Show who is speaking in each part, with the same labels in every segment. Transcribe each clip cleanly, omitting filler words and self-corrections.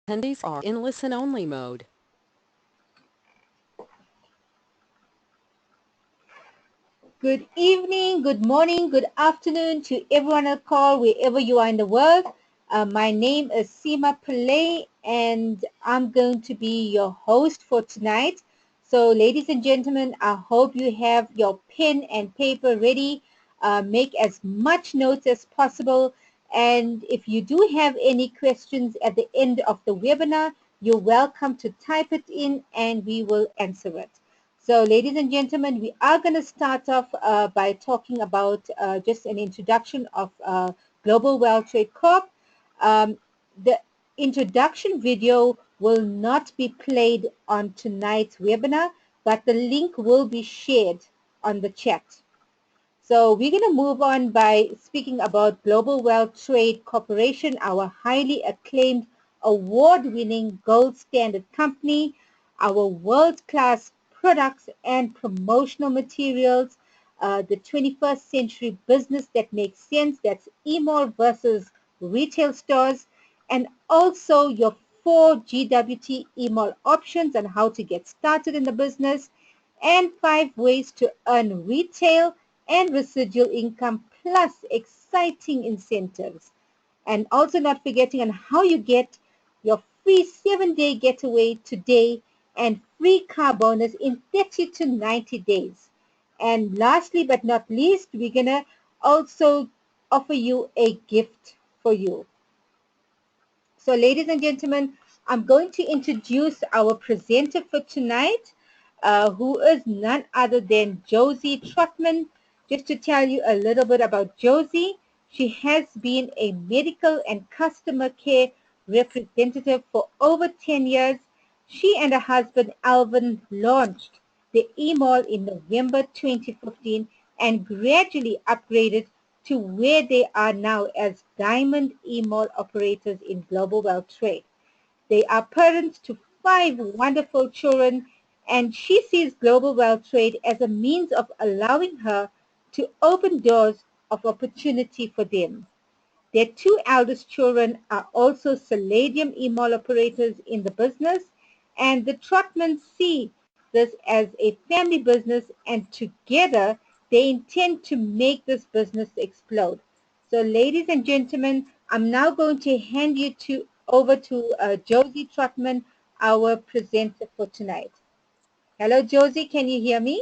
Speaker 1: Attendees are in listen-only mode.
Speaker 2: Good evening, good morning, good afternoon to everyone on the call, wherever you are in the world. My name is Seema Pillay, and I'm going to be your host for tonight. So, ladies and gentlemen, I hope you have your pen and paper ready. Make as much notes as possible. And if you do have any questions at the end of the webinar, you're welcome to type it in and we will answer it. So, ladies and gentlemen, we are going to start off by talking about just an introduction of Global World Trade Corp. The introduction video will not be played on tonight's webinar, but the link will be shared on the chat. So we're going to move on by speaking about Global World Trade Corporation, our highly acclaimed, award-winning gold standard company, our world-class products and promotional materials, the 21st century business that makes sense, that's e-mall versus retail stores, and also your 4 GWT e-mall options on how to get started in the business, and 5 ways to earn retail and residual income plus exciting incentives. And also not forgetting on how you get your free 7-day getaway today and free car bonus in 30 to 90 days. And lastly but not least, we're going to also offer you a gift for you. So ladies and gentlemen, I'm going to introduce our presenter for tonight, who is none other than Josie Trotman. Just to tell you a little bit about Josie, she has been a medical and customer care representative for over 10 years. She and her husband Alvin launched the e-mall in November 2015 and gradually upgraded to where they are now as Diamond E-Mall operators in Global World Trade. They are parents to 5 wonderful children, and she sees Global World Trade as a means of allowing her to open doors of opportunity for them. Their 2 eldest children are also Palladium E-Mall operators in the business, and the Trotmans see this as a family business, and together they intend to make this business explode. So ladies and gentlemen, I'm now going to hand you over to Josie Trotman, our presenter for tonight. Hello, Josie, can you hear me?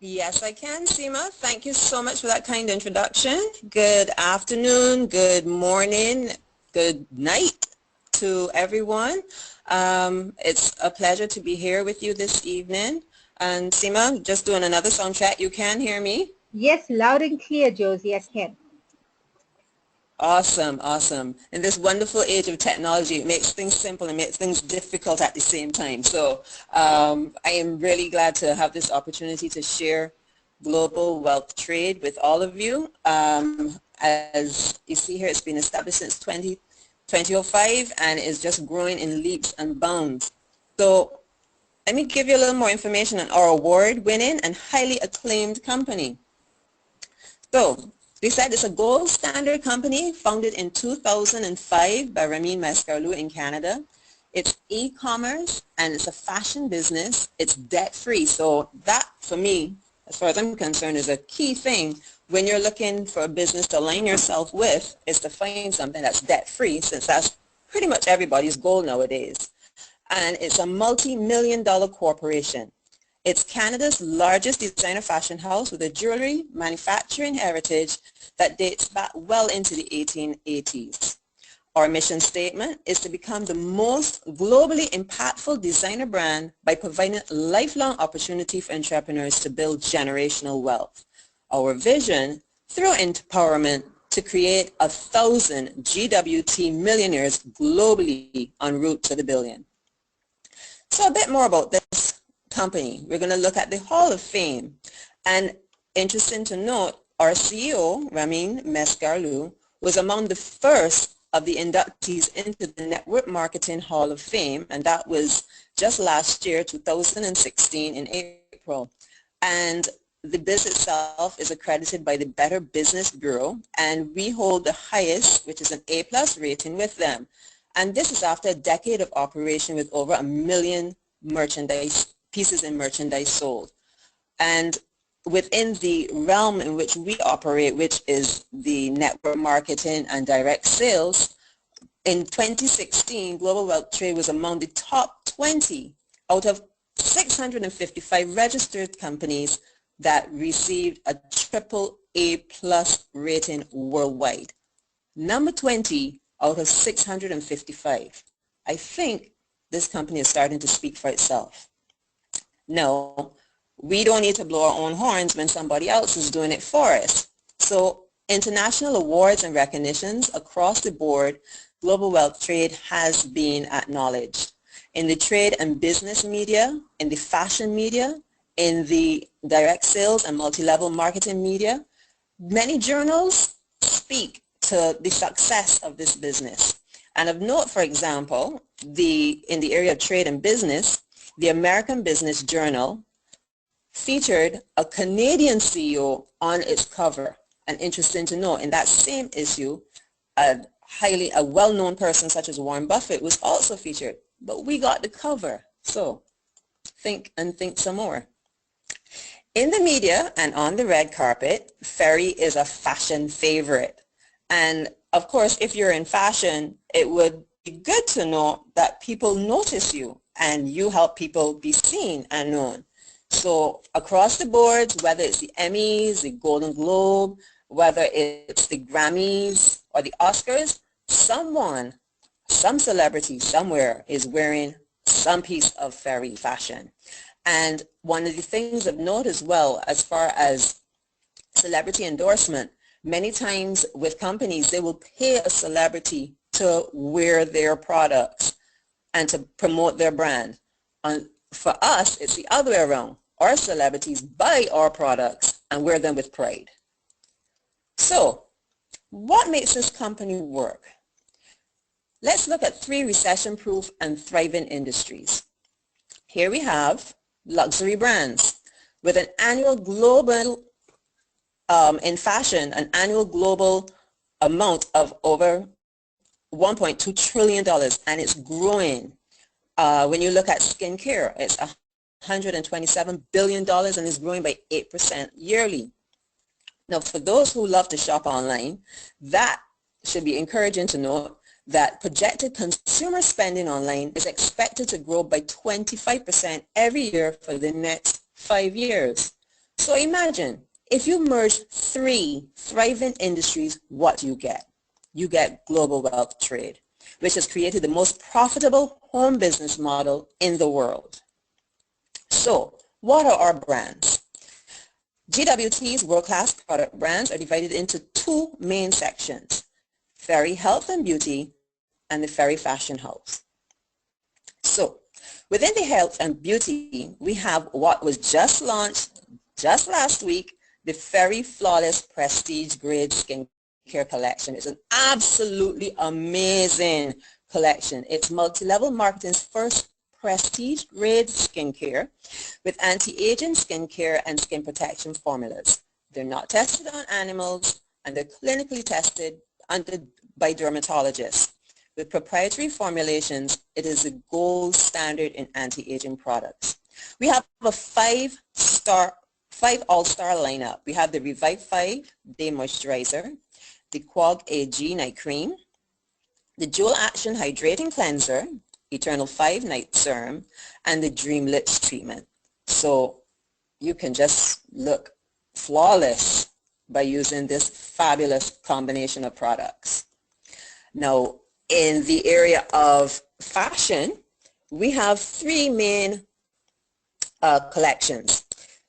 Speaker 3: Yes, I can, Seema. Thank you so much for that kind introduction. Good afternoon, good morning, good night to everyone. It's a pleasure to be here with you this evening. And Seema, just doing another sound check. You can hear me?
Speaker 2: Yes, loud and clear, Josie, I can.
Speaker 3: Awesome, awesome. In this wonderful age of technology, it makes things simple and makes things difficult at the same time. So I am really glad to have this opportunity to share global wealth trade with all of you. As you see here, it's been established since 2005 and is just growing in leaps and bounds. So let me give you a little more information on our award-winning and highly acclaimed company. So we said it's a gold standard company founded in 2005 by Ramin Mascarlou in Canada. It's e-commerce and it's a fashion business. It's debt-free. So that, for me, as far as I'm concerned, is a key thing when you're looking for a business to align yourself with, is to find something that's debt-free, since that's pretty much everybody's goal nowadays. And it's a multi-million-dollar corporation. It's Canada's largest designer fashion house with a jewelry manufacturing heritage that dates back well into the 1880s. Our mission statement is to become the most globally impactful designer brand by providing lifelong opportunity for entrepreneurs to build generational wealth. Our vision, through empowerment, to create 1,000 GWT millionaires globally en route to the billion. So a bit more about this company. We're going to look at the Hall of Fame. And interesting to note, our CEO, Ramin Mascarlou, was among the first of the inductees into the Network Marketing Hall of Fame, and that was just last year, 2016, in April. And the biz itself is accredited by the Better Business Bureau, and we hold the highest, which is an A+ rating with them. And this is after a decade of operation with over 1 million pieces in merchandise sold. And within the realm in which we operate, which is the network marketing and direct sales, in 2016, Global Wealth Trade was among the top 20 out of 655 registered companies that received a triple A plus rating worldwide. Number 20 out of 655. I think this company is starting to speak for itself. No, we don't need to blow our own horns when somebody else is doing it for us. So international awards and recognitions across the board, Global Wealth Trade has been acknowledged. In the trade and business media, in the fashion media, in the direct sales and multi-level marketing media, many journals speak to the success of this business. And of note, for example, in the area of trade and business, the American Business Journal featured a Canadian CEO on its cover. And interesting to know, in that same issue, a well-known person such as Warren Buffett was also featured, but we got the cover. So think and think some more. In the media and on the red carpet, Ferry is a fashion favorite. And of course, if you're in fashion, it would be good to know that people notice you and you help people be seen and known. So across the boards, whether it's the Emmys, the Golden Globe, whether it's the Grammys or the Oscars, some celebrity somewhere is wearing some piece of Ferry fashion. And one of the things of note as well, as far as celebrity endorsement, many times with companies, they will pay a celebrity to wear their products and to promote their brand. And for us, it's the other way around. Our celebrities buy our products and wear them with pride. So, what makes this company work? Let's look at 3 recession-proof and thriving industries. Here we have luxury brands with an annual global, in fashion, an annual global amount of over $1.2 trillion, and it's growing. When you look at skincare, it's $127 billion and is growing by 8% yearly. Now, for those who love to shop online, that should be encouraging to note that projected consumer spending online is expected to grow by 25% every year for the next 5 years. So imagine, if you merge 3 thriving industries, what do you get? You get Global Wealth Trade, which has created the most profitable home business model in the world. So, what are our brands? GWT's world-class product brands are divided into 2 main sections: Ferry Health and Beauty and the Ferry Fashion House. So, within the health and beauty, we have what was just launched just last week, the Ferry Flawless Prestige Grade Skincare Collection. It's an absolutely amazing collection. It's multi-level marketing's first prestige grade skincare with anti-aging skincare and skin protection formulas. They're not tested on animals and they're clinically tested by dermatologists. With proprietary formulations, it is the gold standard in anti-aging products. We have a 5 all-star lineup. We have the Revive 5 Day Moisturizer, the Quag AG Night Cream, the Dual Action Hydrating Cleanser, Eternal 5 Night Serum, and the Dream Lips Treatment. So you can just look flawless by using this fabulous combination of products. Now, in the area of fashion, we have 3 main collections.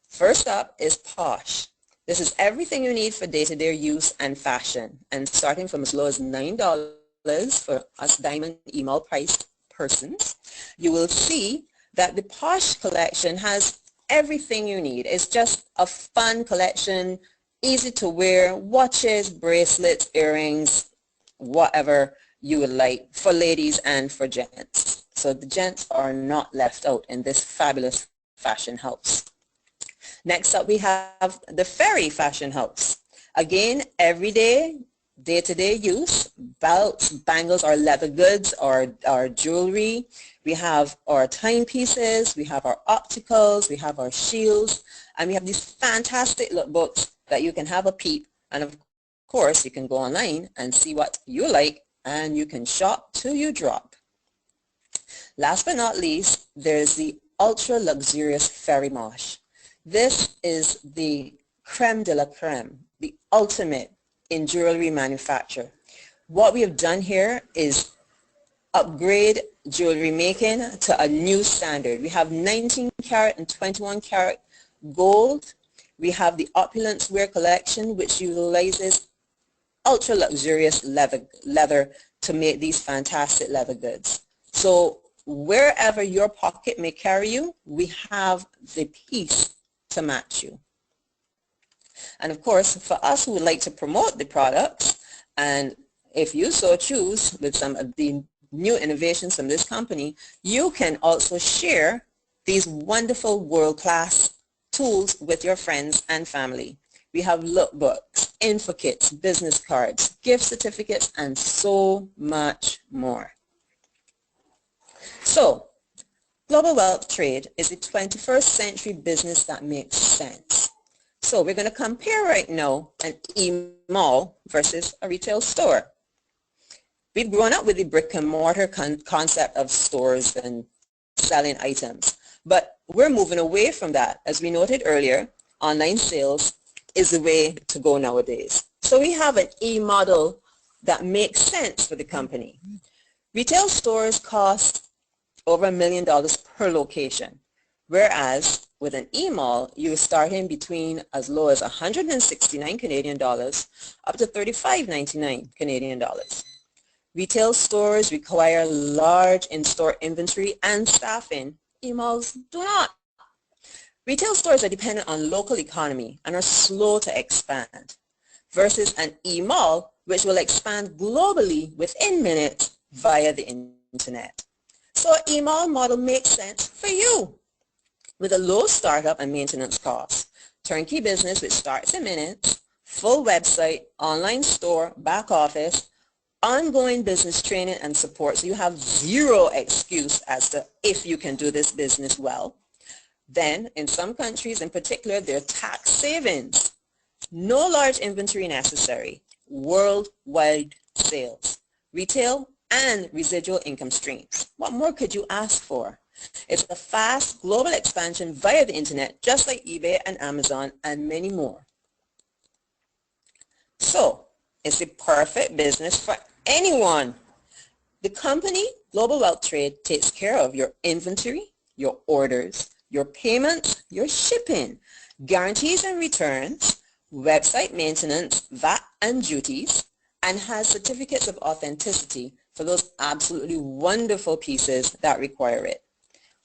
Speaker 3: First up is Posh. This is everything you need for day-to-day use and fashion, and starting from as low as $9 for us diamond email priced persons, you will see that the Posh collection has everything you need. It's just a fun collection, easy to wear, watches, bracelets, earrings, whatever you would like, for ladies and for gents. So the gents are not left out in this fabulous fashion house. Next up, we have the Ferry Fashion House. Again, everyday day-to-day use, belts, bangles, or leather goods, or jewelry. We have our timepieces, we have our opticals, we have our shields, and we have these fantastic lookbooks that you can have a peep. And of course, you can go online and see what you like, and you can shop till you drop. Last but not least, there's the ultra luxurious Fairy Mosh. This is the creme de la creme, the ultimate in jewelry manufacture. What we have done here is upgrade jewelry making to a new standard. We have 19 karat and 21 karat gold. We have the Opulence Wear collection, which utilizes ultra luxurious leather to make these fantastic leather goods. So wherever your pocket may carry you, we have the piece to match you. And of course, for us who would like to promote the products, and if you so choose with some of the new innovations from this company, you can also share these wonderful world-class tools with your friends and family. We have lookbooks, info kits, business cards, gift certificates, and so much more. So, Global Wealth Trade is a 21st century business that makes sense. So we're going to compare right now an e-mall versus a retail store. We've grown up with the brick and mortar concept of stores and selling items, but we're moving away from that. As we noted earlier, online sales is the way to go nowadays. So we have an e-model that makes sense for the company. Retail stores cost over $1 million per location, whereas with an e-mall, you're starting between as low as 169 Canadian dollars up to 35.99 Canadian dollars. Retail stores require large in-store inventory and staffing. E-malls do not. Retail stores are dependent on local economy and are slow to expand, versus an e-mall which will expand globally within minutes via the internet. So an e-mall model makes sense for you with a low startup and maintenance cost. Turnkey business which starts in minutes, full website, online store, back office, ongoing business training and support. So you have zero excuse as to if you can do this business well. Then, in some countries in particular, there are tax savings. No large inventory necessary. Worldwide sales. Retail and residual income streams. What more could you ask for? It's a fast global expansion via the internet, just like eBay and Amazon and many more. So, it's a perfect business for anyone. The company, Global Wealth Trade, takes care of your inventory, your orders, your payments, your shipping, guarantees and returns, website maintenance, VAT and duties, and has certificates of authenticity for those absolutely wonderful pieces that require it.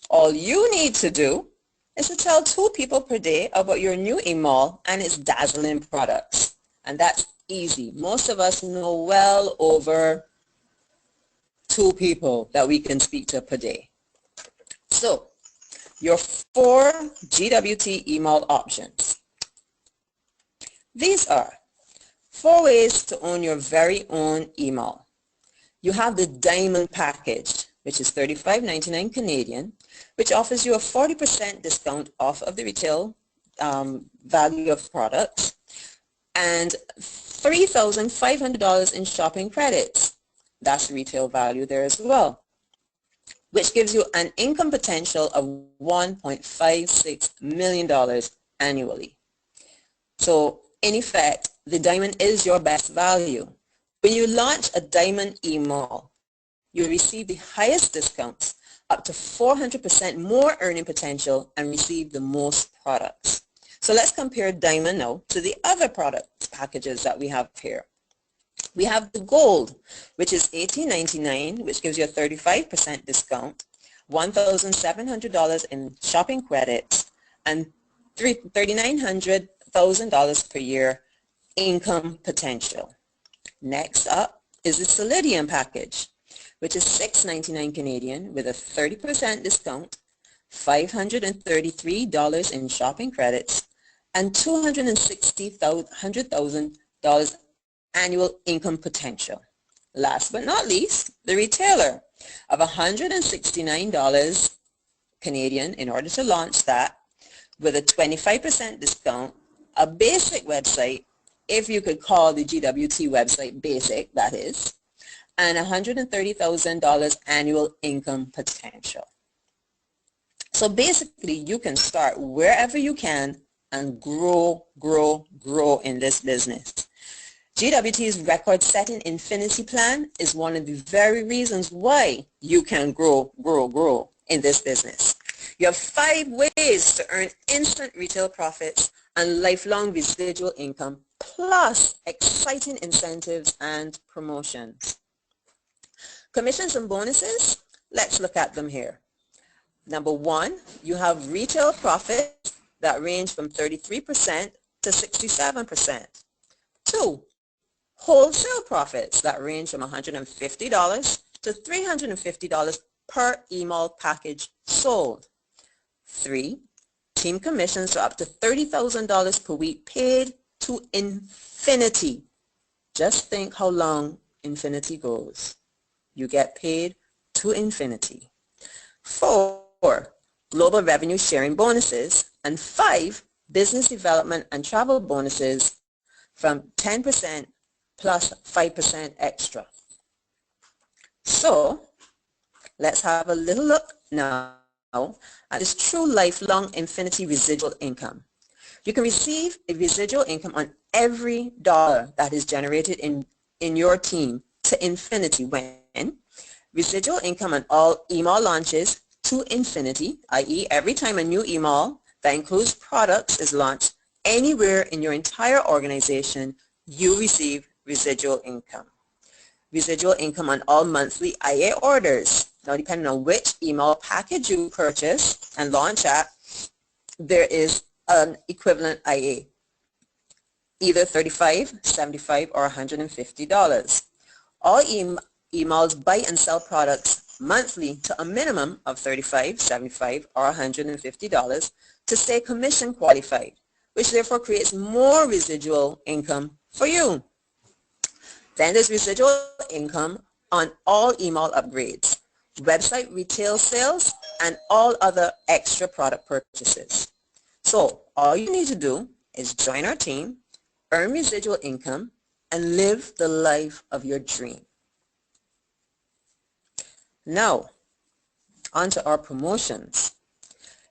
Speaker 3: All you need to do is to tell 2 people per day about your new e-mall and its dazzling products. And that's easy. Most of us know well over 2 people that we can speak to per day. So, your 4 GWT e-mall options. These are 4 ways to own your very own e-mall. You have the Diamond Package, which is $35.99 Canadian, which offers you a 40% discount off of the retail value of products and $3,500 in shopping credits. That's retail value there as well, which gives you an income potential of $1.56 million annually. So in effect, the Diamond is your best value. When you launch a Diamond e-mall, you receive the highest discounts, up to 400% more earning potential, and receive the most products. So let's compare Diamond now to the other product packages that we have here. We have the Gold, which is $18.99, which gives you a 35% discount, $1,700 in shopping credits, and $3,900 per year income potential. Next up is the Solidium package, which is $6.99 Canadian with a 30% discount, $533 in shopping credits, and $260,000 annual income potential. Last but not least, the retailer of $169 Canadian in order to launch that with a 25% discount, a basic website, if you could call the GWT website basic, that is, and $130,000 annual income potential. So basically, you can start wherever you can and grow in this business. GWT's record-setting infinity plan is one of the very reasons why you can grow in this business. You have 5 ways to earn instant retail profits and lifelong residual income, plus exciting incentives and promotions. Commissions and bonuses, let's look at them here. Number 1, you have retail profits that range from 33% to 67%. 2, wholesale profits that range from $150 to $350 per email package sold. 3, team commissions are up to $30,000 per week paid to infinity. Just think how long infinity goes. You get paid to infinity. 4, global revenue sharing bonuses. And 5, business development and travel bonuses from 10% plus 5% extra. So let's have a little look now at this true lifelong infinity residual income. You can receive a residual income on every dollar that is generated in your team to infinity when residual income on all email launches to infinity, i.e. every time a new email that includes products is launched anywhere in your entire organization, you receive residual income. Residual income on all monthly IA orders. Now, depending on which email package you purchase and launch at, there is an equivalent IA, either $35, $75, or $150. All emails buy and sell products monthly to a minimum of $35, $75, or $150 to stay commission qualified, which therefore creates more residual income for you. Then there's residual income on all email upgrades, website retail sales, and all other extra product purchases. So all you need to do is join our team, earn residual income, and live the life of your dream. Now, on to our promotions.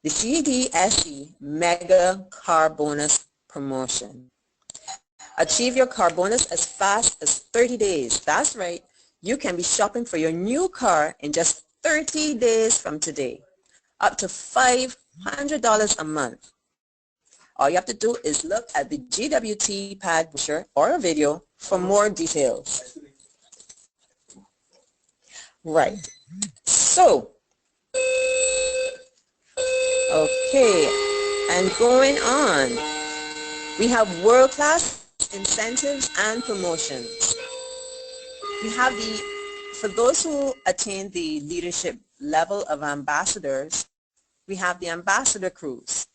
Speaker 3: The CDSE Mega Car Bonus Promotion. Achieve your car bonus as fast as 30 days. That's right. You can be shopping for your new car in just 30 days from today. Up to $500 a month. All you have to do is look at the GWT pad brochure or a video for more details. Right. So, okay, and going on, we have world-class incentives and promotions. We have for those who attain the leadership level of ambassadors, we have the ambassador cruise.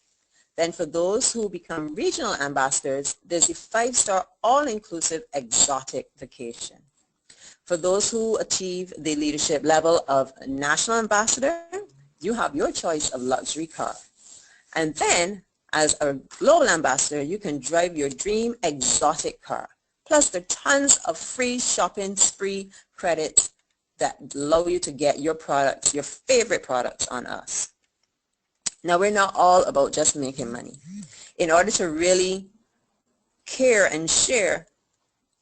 Speaker 3: Then for those who become regional ambassadors, there's a 5-star all-inclusive exotic vacation. For those who achieve the leadership level of national ambassador, you have your choice of luxury car. And then, as a global ambassador, you can drive your dream exotic car. Plus, there are tons of free shopping spree credits that allow you to get your products, your favorite products on us. Now, we're not all about just making money. In order to really care and share,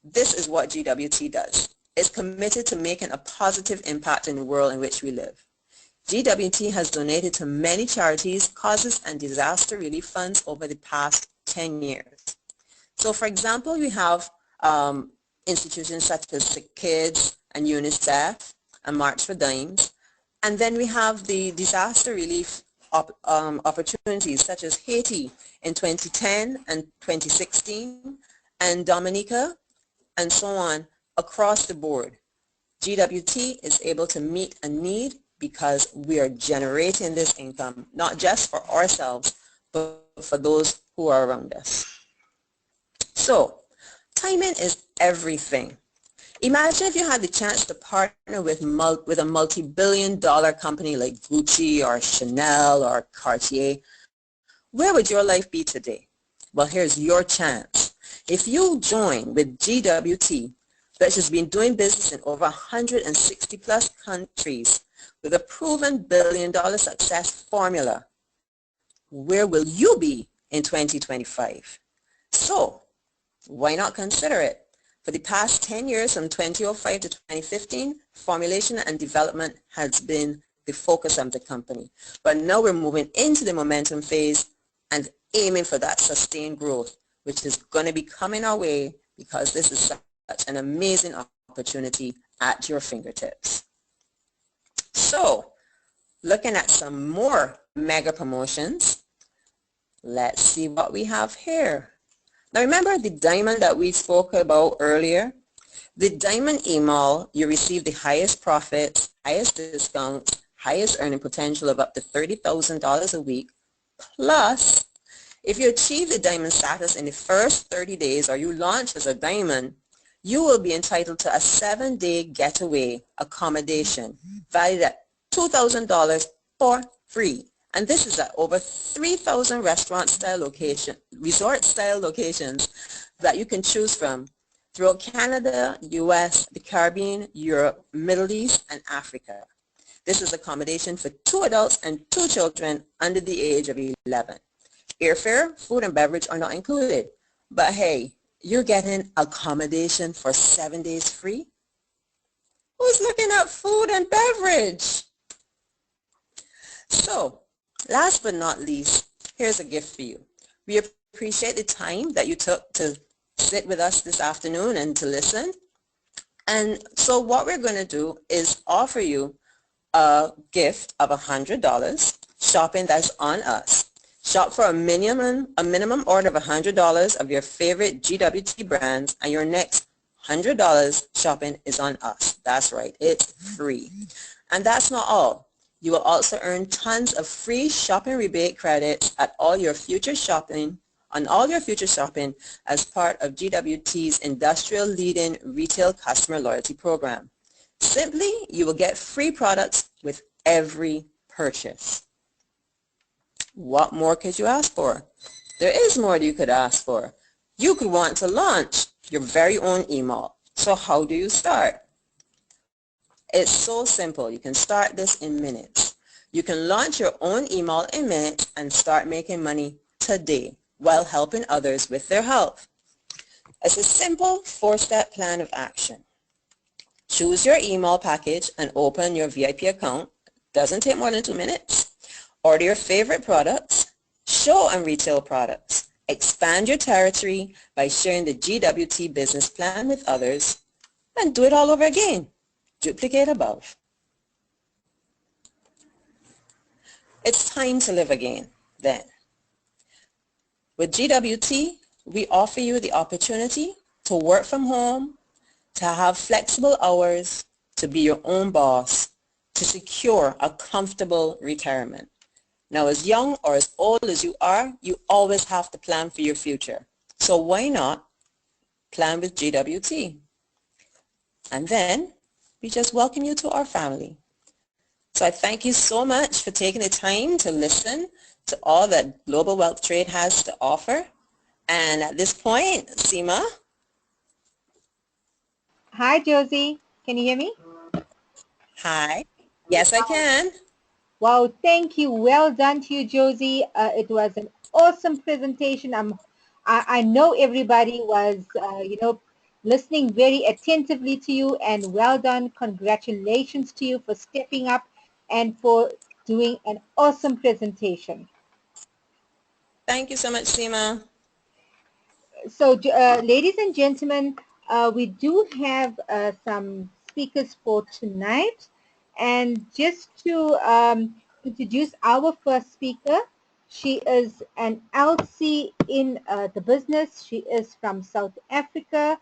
Speaker 3: this is what GWT does. It's committed to making a positive impact in the world in which we live. GWT has donated to many charities, causes, and disaster relief funds over the past 10 years. So, for example, we have institutions such as Sick Kids and UNICEF and March for Dimes. And then we have the disaster relief opportunities such as Haiti in 2010 and 2016 and Dominica and so on across the board. GWT is able to meet a need because we are generating this income, not just for ourselves, but for those who are around us. So, Timing is everything. Imagine if you had the chance to partner with a multi-billion-dollar company like Gucci or Chanel or Cartier. Where would your life be today? Well, here's your chance. If you join with GWT, which has been doing business in over 160 plus countries with a proven billion-dollar success formula, where will you be in 2025? So, why not consider it? For the past 10 years, from 2005 to 2015, formulation and development has been the focus of the company. But now we're moving into the momentum phase and aiming for that sustained growth, which is going to be coming our way because this is such an amazing opportunity at your fingertips. So, looking at some more mega promotions, let's see what we have here. Now remember the diamond that we spoke about earlier? The diamond email, you receive the highest profits, highest discounts, highest earning potential of up to $30,000 a week. Plus, if you achieve the diamond status in the first 30 days or you launch as a diamond, you will be entitled to a 7-day getaway accommodation valued at $2,000 for free. And this is at over 3,000 resort-style locations that you can choose from throughout Canada, US, the Caribbean, Europe, Middle East, and Africa. This is accommodation for 2 adults and 2 children under the age of 11. Airfare, food, and beverage are not included. But hey, you're getting accommodation for 7 days free? Who's looking at food and beverage? So, last but not least, here's a gift for you. We appreciate the time that you took to sit with us this afternoon and to listen. And so what we're going to do is offer you a gift of $100, shopping that's on us. Shop for a minimum order of $100 of your favorite GWT brands, and your next $100 shopping is on us. That's right, it's free. And that's not all. You will also earn tons of free shopping rebate credits at all your future shopping, as part of GWT's industrial leading retail customer loyalty program. Simply, you will get free products with every purchase. What more could you ask for? There is more you could ask for. You could want to launch your very own email. So how do you start? It's so simple. You can start this in minutes. You can launch your own email in minutes and start making money today while helping others with their health. It's a simple 4-step plan of action. Choose your email package and open your VIP account. Doesn't take more than 2 minutes. Order your favorite products, show and retail products. Expand your territory by sharing the GWT business plan with others, and do it all over again. Duplicate above. It's time to live again, then. With GWT, we offer you the opportunity to work from home, to have flexible hours, to be your own boss, to secure a comfortable retirement. Now, as young or as old as you are, you always have to plan for your future. So why not plan with GWT? And then we just welcome you to our family. So I thank you so much for taking the time to listen to all that Global Wealth Trade has to offer. And at this point, Seema.
Speaker 2: Hi, Josie. Can you hear me?
Speaker 3: Hi. Yes, I can.
Speaker 2: Wow, thank you. Well done to you, Josie. It was an awesome presentation. I know everybody was, listening very attentively to you, and well done. Congratulations to you for stepping up and for doing an awesome presentation.
Speaker 3: Thank you so much, Seema.
Speaker 2: So, ladies and gentlemen, we do have some speakers for tonight. And just to introduce our first speaker, she is an LC in the business. She is from South Africa.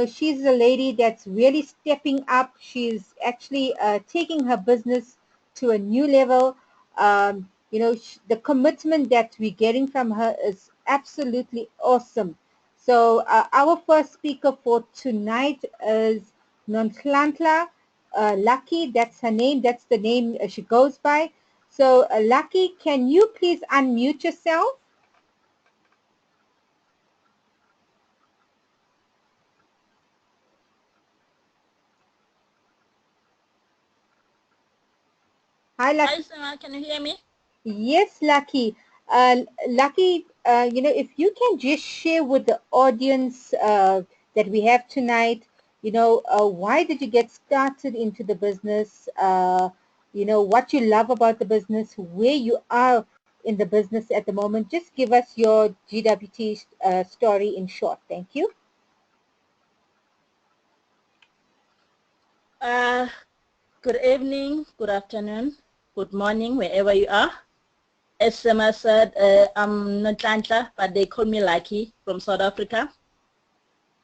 Speaker 2: She's a lady that's really stepping up. She's actually taking her business to a new level. The commitment that we're getting from her is absolutely awesome. So our first speaker for tonight is Nonhlanhla Lucky. That's her name. That's the name she goes by. So Lucky, can you please unmute yourself? Hi, Lucky.
Speaker 4: Hi, Sima, can you hear me?
Speaker 2: Yes, Lucky. Lucky, if you can just share with the audience that we have tonight, why did you get started into the business? What you love about the business, where you are in the business at the moment. Just give us your GWT story in short. Thank you.
Speaker 4: Uh, Good evening, good afternoon, good morning, wherever you are. As Sima said, I'm not Atlanta, but they call me Lucky from South Africa.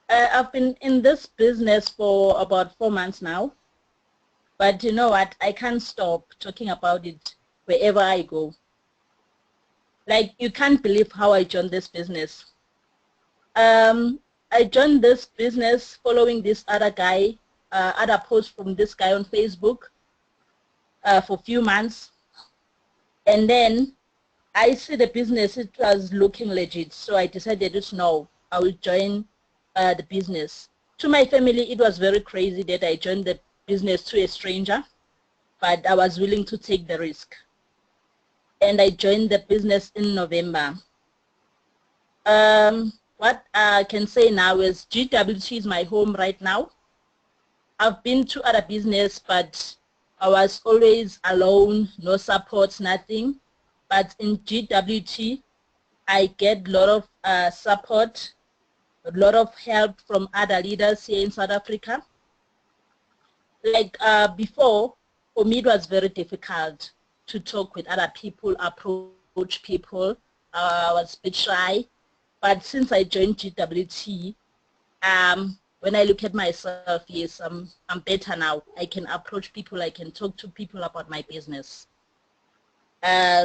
Speaker 4: I've been in this business for about 4 months now, but you know what? I can't stop talking about it wherever I go. Like, you can't believe how I joined this business. I joined this business following this other guy, other post from this guy on Facebook for a few months. And then I see the business, it was looking legit. So I decided, no, I will join the business. To my family, it was very crazy that I joined the business to a stranger, but I was willing to take the risk. And I joined the business in November. What I can say now is GWT is my home right now. I've been to other business, but I was always alone, no support, nothing. But in GWT, I get a lot of support, a lot of help from other leaders here in South Africa. Like before, for me, it was very difficult to talk with other people, approach people. I was a bit shy. But since I joined GWT, when I look at myself, yes, I'm better now. I can approach people. I can talk to people about my business.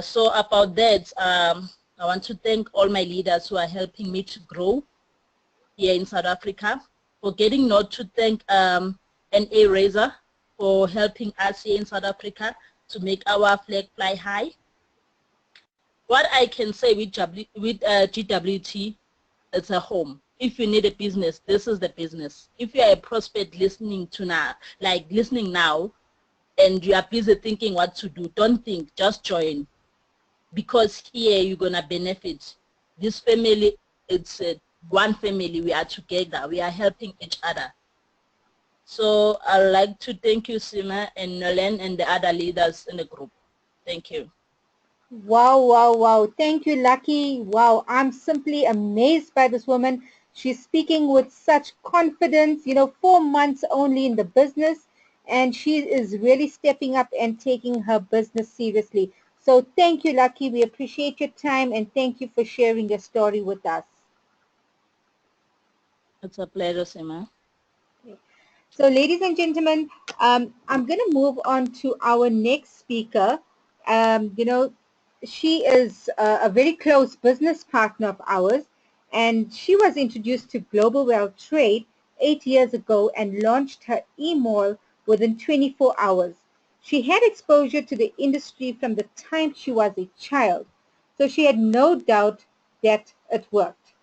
Speaker 4: So about that, I want to thank all my leaders who are helping me to grow here in South Africa. Forgetting not to thank NA Razor for helping us here in South Africa to make our flag fly high. What I can say with GWT, it's a home. If you need a business, this is the business. If you are a prospect listening to now, like listening now, and you are busy thinking what to do, don't think, just join. Because here you're going to benefit. This family, it's one family. We are together. We are helping each other. So I'd like to thank you, Sima and Nolan and the other leaders in the group. Thank you.
Speaker 2: Wow, wow, wow. Thank you, Lucky. Wow, I'm simply amazed by this woman. She's speaking with such confidence, 4 months only in the business, and she is really stepping up and taking her business seriously. So thank you, Lucky. We appreciate your time and thank you for sharing your story with us.
Speaker 4: It's a pleasure, Sima.
Speaker 2: So ladies and gentlemen, I'm going to move on to our next speaker. Um, you know, she is a very close business partner of ours, and she was introduced to Global Well Trade 8 years ago and launched her e-mall within 24 hours. She had exposure to the industry from the time she was a child, so she had no doubt that it worked.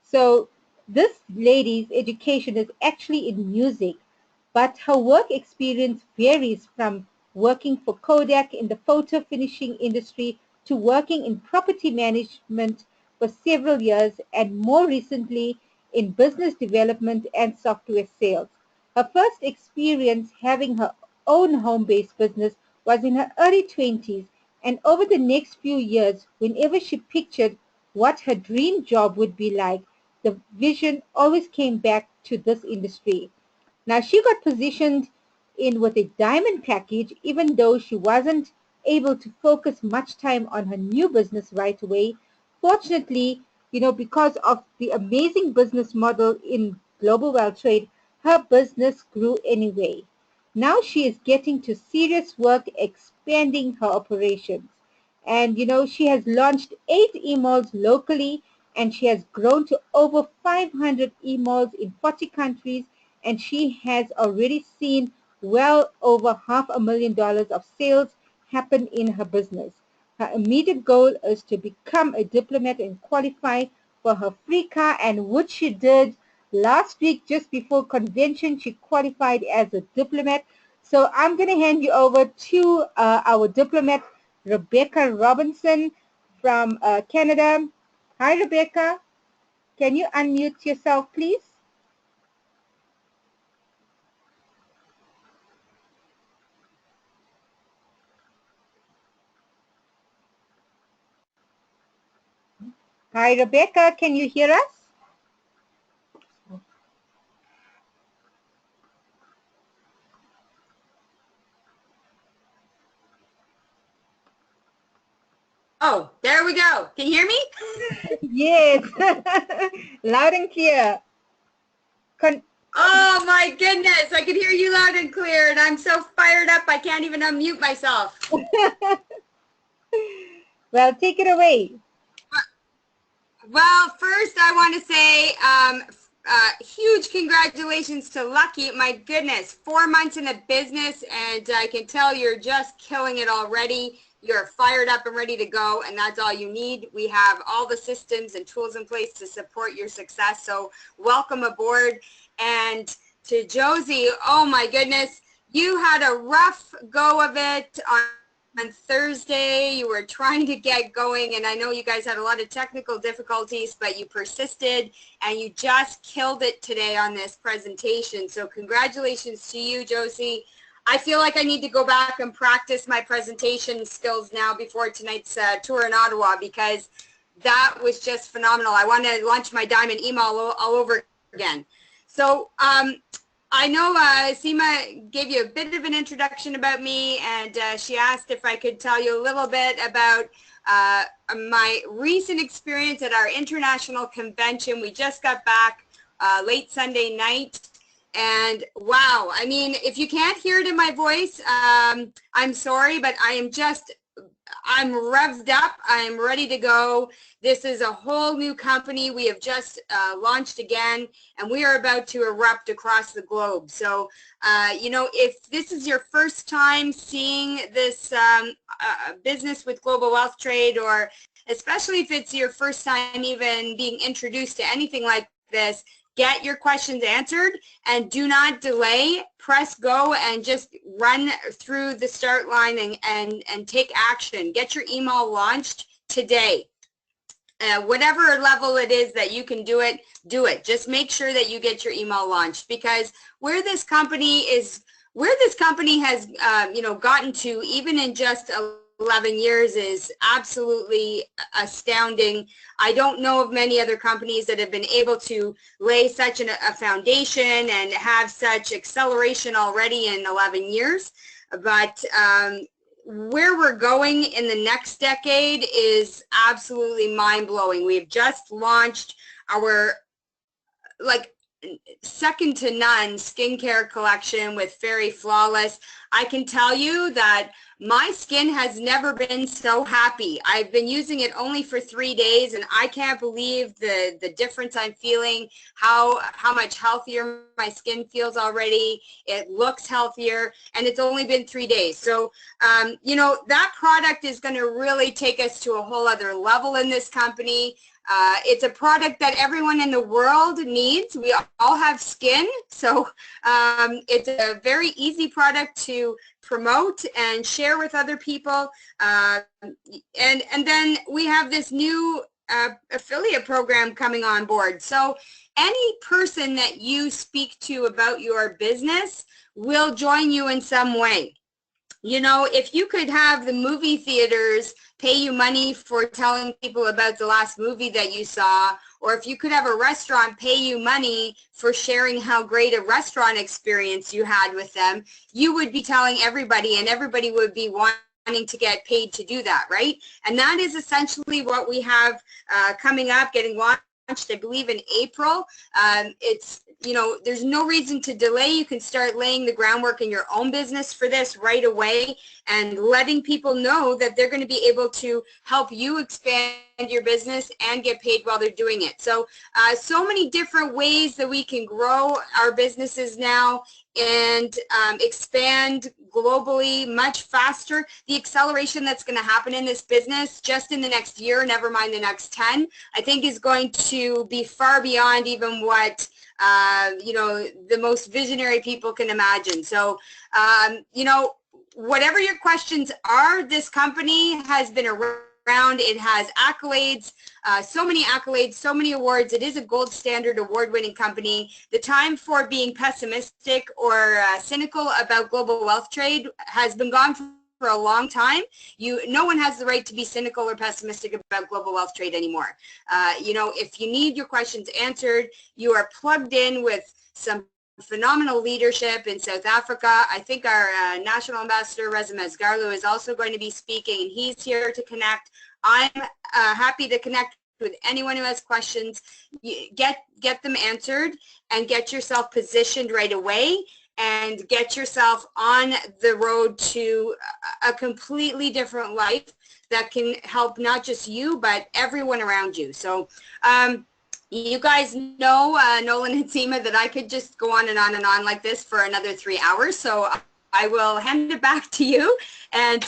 Speaker 2: So this lady's education is actually in music, but her work experience varies from working for Kodak in the photo finishing industry to working in property management for several years and more recently in business development and software sales. Her first experience having her own home-based business was in her early 20s, and over the next few years, whenever she pictured what her dream job would be like, the vision always came back to this industry. Now she got positioned in with a diamond package even though she wasn't able to focus much time on her new business right away. Fortunately, because of the amazing business model in global well trade, her business grew anyway. Now she is getting to serious work expanding her operations. And she has launched 8 emails locally and she has grown to over 500 emails in 40 countries, and she has already seen well over $500,000 of sales happen in her business. Her immediate goal is to become a diplomat and qualify for her free car, and which she did last week just before convention. She qualified as a diplomat. So I'm going to hand you over to our diplomat, Rebecca Robinson from Canada. Hi, Rebecca. Can you unmute yourself, please? Hi, Rebecca. Can you hear us?
Speaker 5: Oh, there we go. Can you hear me?
Speaker 2: Yes. Loud and clear.
Speaker 5: Oh my goodness, I can hear you loud and clear, and I'm so fired up I can't even unmute myself.
Speaker 2: Well, take it away.
Speaker 5: Well, first I want to say huge congratulations to Lucky. My goodness, 4 months in the business, and I can tell you're just killing it already. You're fired up and ready to go, and that's all you need. We have all the systems and tools in place to support your success, so welcome aboard. And to Josie, oh my goodness, you had a rough go of it on Thursday. You were trying to get going, and I know you guys had a lot of technical difficulties, but you persisted, and you just killed it today on this presentation. So congratulations to you, Josie. I feel like I need to go back and practice my presentation skills now before tonight's tour in Ottawa, because that was just phenomenal. I want to launch my diamond email all over again. So I know Seema gave you a bit of an introduction about me, and she asked if I could tell you a little bit about my recent experience at our international convention. We just got back late Sunday night, and wow, I mean, if you can't hear it in my voice, I'm sorry, but I'm revved up. I'm ready to go. This is a whole new company. We have just launched again, and we are about to erupt across the globe. So, you know, if this is your first time seeing this business with Global Wealth Trade, or especially if it's your first time even being introduced to anything like this, get your questions answered and do not delay. Press go and just run through the start line and take action. Get your email launched today. Whatever level it is that you can do it, do it. Just make sure that you get your email launched, because where this company has you know, gotten to, even in just 11 years, is absolutely astounding. I don't know of many other companies that have been able to lay such a foundation and have such acceleration already in 11 years. But where we're going in the next decade is absolutely mind-blowing. We've just launched our, like, second to none skincare collection with Fairy Flawless. I can tell you that my skin has never been so happy. I've been using it only for 3 days, and I can't believe the difference I'm feeling, how much healthier my skin feels already. It looks healthier, and it's only been 3 days. So, you know, that product is going to really take us to a whole other level in this company. It's a product that everyone in the world needs. We all have skin, so it's a very easy product to promote and share with other people. And then we have this new affiliate program coming on board. So any person that you speak to about your business will join you in some way. You know, if you could have the movie theaters pay you money for telling people about the last movie that you saw, or if you could have a restaurant pay you money for sharing how great a restaurant experience you had with them, you would be telling everybody, and everybody would be wanting to get paid to do that, right? And that is essentially what we have coming up, getting launched I believe, in April. It's, you know, there's no reason to delay. You can start laying the groundwork in your own business for this right away and letting people know that they're going to be able to help you expand your business and get paid while they're doing it. So, so many different ways that we can grow our businesses now and expand globally much faster. The acceleration that's going to happen in this business just in the next year, never mind the next 10, I think is going to be far beyond even what you know, the most visionary people can imagine. So, you know, whatever your questions are, this company has been around. It has accolades, so many accolades, so many awards. It is a gold standard award-winning company. The time for being pessimistic or cynical about global wealth trade has been gone for a long time. No one has the right to be cynical or pessimistic about global wealth trade anymore. You know, if you need your questions answered, you are plugged in with some phenomenal leadership in South Africa. I think our national ambassador, Reza Masgarlu, is also going to be speaking, and he's here to connect. I'm happy to connect with anyone who has questions. Get them answered and get yourself positioned right away and get yourself on the road to a completely different life that can help not just you, but everyone around you. So you guys know, Nolan and Seema, that I could just go on and on and on like this for another 3 hours. So I will hand it back to you. And,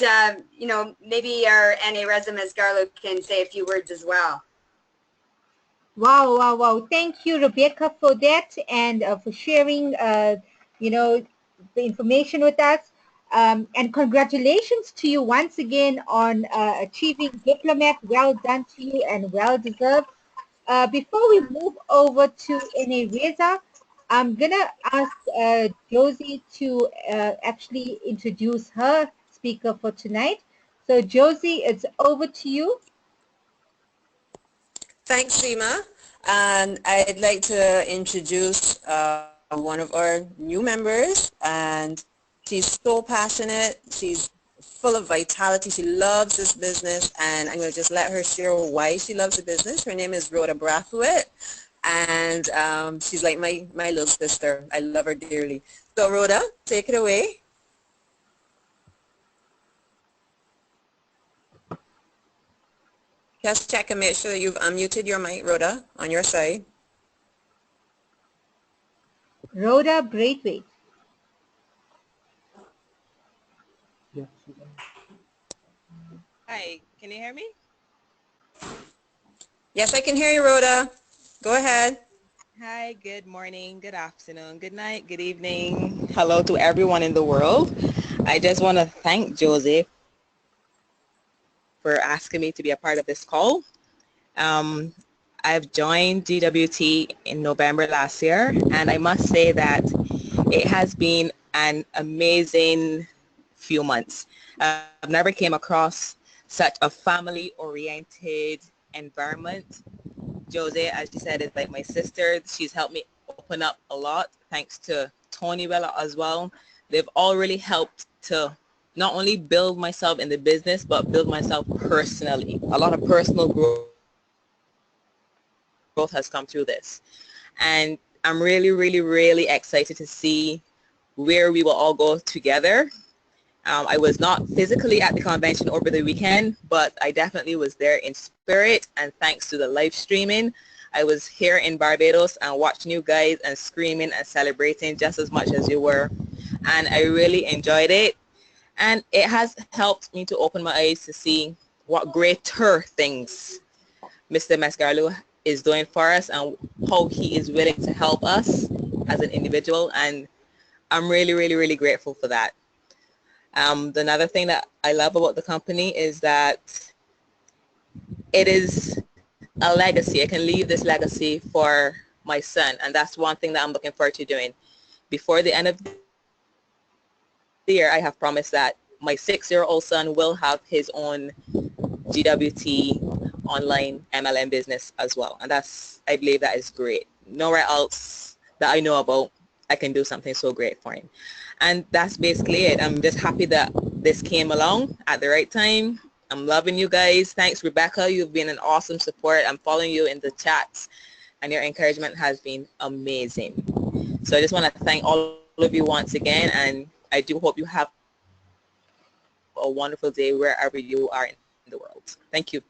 Speaker 5: you know, maybe our NA Reza Masgarlu can say a few words as well.
Speaker 2: Wow, wow, wow. Thank you, Rebecca, for that and for sharing, you know, the information with us. And congratulations to you once again on achieving Diplomat. Well done to you and well deserved. Before we move over to NA Reza, I'm going to ask Josie to actually introduce her speaker for tonight. So Josie, it's over to you.
Speaker 3: Thanks, Seema. And I'd like to introduce one of our new members, and she's so passionate. She's full of vitality. She loves this business, and I'm going to just let her share why she loves the business. Her name is Rhoda Brathwaite, and she's like my little sister. I love her dearly. So Rhoda, take it away. Just check and make sure that you've unmuted your mic, Rhoda, on your side.
Speaker 2: Rhoda Braithwaite.
Speaker 6: Hi, can you hear me?
Speaker 3: Yes, I can hear you, Rhoda. Go ahead.
Speaker 6: Hi, good morning, good afternoon, good night, good evening. Hello to everyone in the world. I just want to thank Josie for asking me to be a part of this call. I've joined GWT in November last year, and I must say that it has been an amazing few months. I've never came across such a family-oriented environment. Josie, as she said, is like my sister. She's helped me open up a lot, thanks to Tony Bella as well. They've all really helped to not only build myself in the business, but build myself personally. A lot of personal growth has come through this. And I'm really, really, really excited to see where we will all go together. I was not physically at the convention over the weekend, but I definitely was there in spirit, and thanks to the live streaming, I was here in Barbados and watching you guys and screaming and celebrating just as much as you were. And I really enjoyed it. And it has helped me to open my eyes to see what greater things Mr. Masgarlu is doing for us and how he is willing to help us as an individual. And I'm really, really, really grateful for that. Another thing that I love about the company is that it is a legacy. I can leave this legacy for my son, and that's one thing that I'm looking forward to doing. Before the end of the year, I have promised that my 6-year-old son will have his own GWT online MLM business as well, and I believe that is great. Nowhere else that I know about I can do something so great for him. And that's basically it. I'm just happy that this came along at the right time. I'm loving you guys. Thanks, Rebecca. You've been an awesome support. I'm following you in the chats. and your encouragement has been amazing. So I just want to thank all of you once again, and I do hope you have a wonderful day wherever you are in the world. Thank you.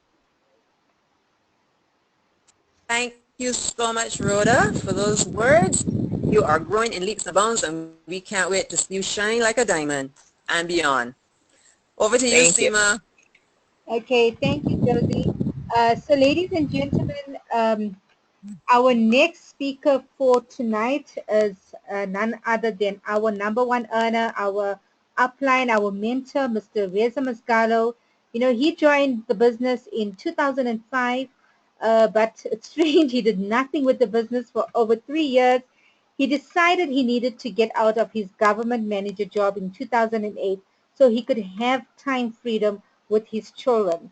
Speaker 3: Thank you so much, Rhoda, for those words. You are growing in leaps and bounds, and we can't wait to see you shine like a diamond and beyond. Over to you,
Speaker 6: Thank you.
Speaker 3: Seema.
Speaker 2: Okay, thank you, Josie. So, ladies and gentlemen, our next speaker for tonight is none other than our number one earner, our upline, our mentor, Mr. Reza Mascalo. You know, he joined the business in 2005, but it's strange, he did nothing with the business for over 3 years. He decided he needed to get out of his government manager job in 2008 so he could have time freedom with his children.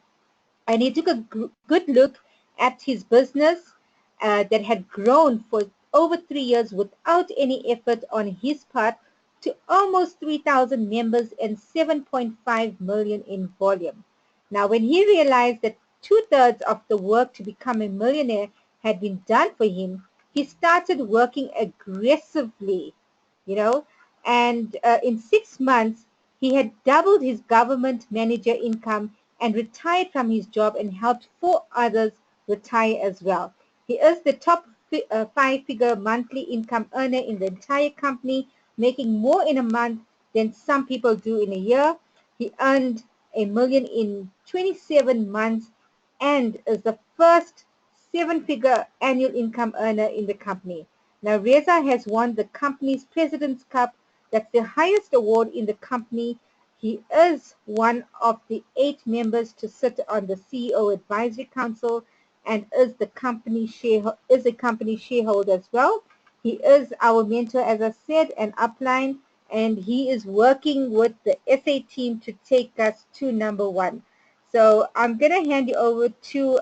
Speaker 2: And he took a good look at his business that had grown for over 3 years without any effort on his part to almost 3,000 members and 7.5 million in volume. Now, when he realized that two-thirds of the work to become a millionaire had been done for him, he started working aggressively, you know, and in 6 months, he had doubled his government manager income and retired from his job and helped four others retire as well. He is the top five-figure monthly income earner in the entire company, making more in a month than some people do in a year. He earned $1 million in 27 months and is the first seven-figure annual income earner in the company. Now, Reza has won the company's President's Cup. That's the highest award in the company. He is one of the 8 members to sit on the CEO Advisory Council and is a company shareholder as well. He is our mentor, as I said, and upline, and he is working with the SA team to take us to number 1. So I'm going to hand you over to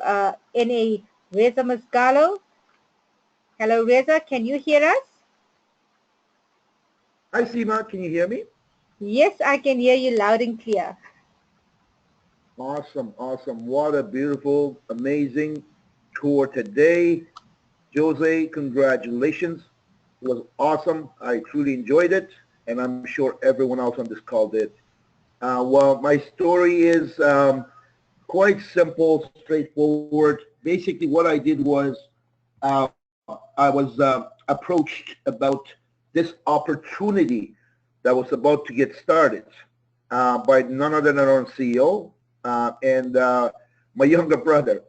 Speaker 2: NA Reza Mascalo. Hello, Reza. Can you hear us?
Speaker 7: Hi, Seema. Can you hear me?
Speaker 2: Yes, I can hear you loud and clear.
Speaker 7: Awesome, awesome. What a beautiful, amazing tour today. Jose, congratulations. It was awesome. I truly enjoyed it, and I'm sure everyone else on this call did. Well, my story is quite simple, straightforward. Basically, what I did was uh, I was approached about this opportunity that was about to get started by none other than our own CEO and my younger brother.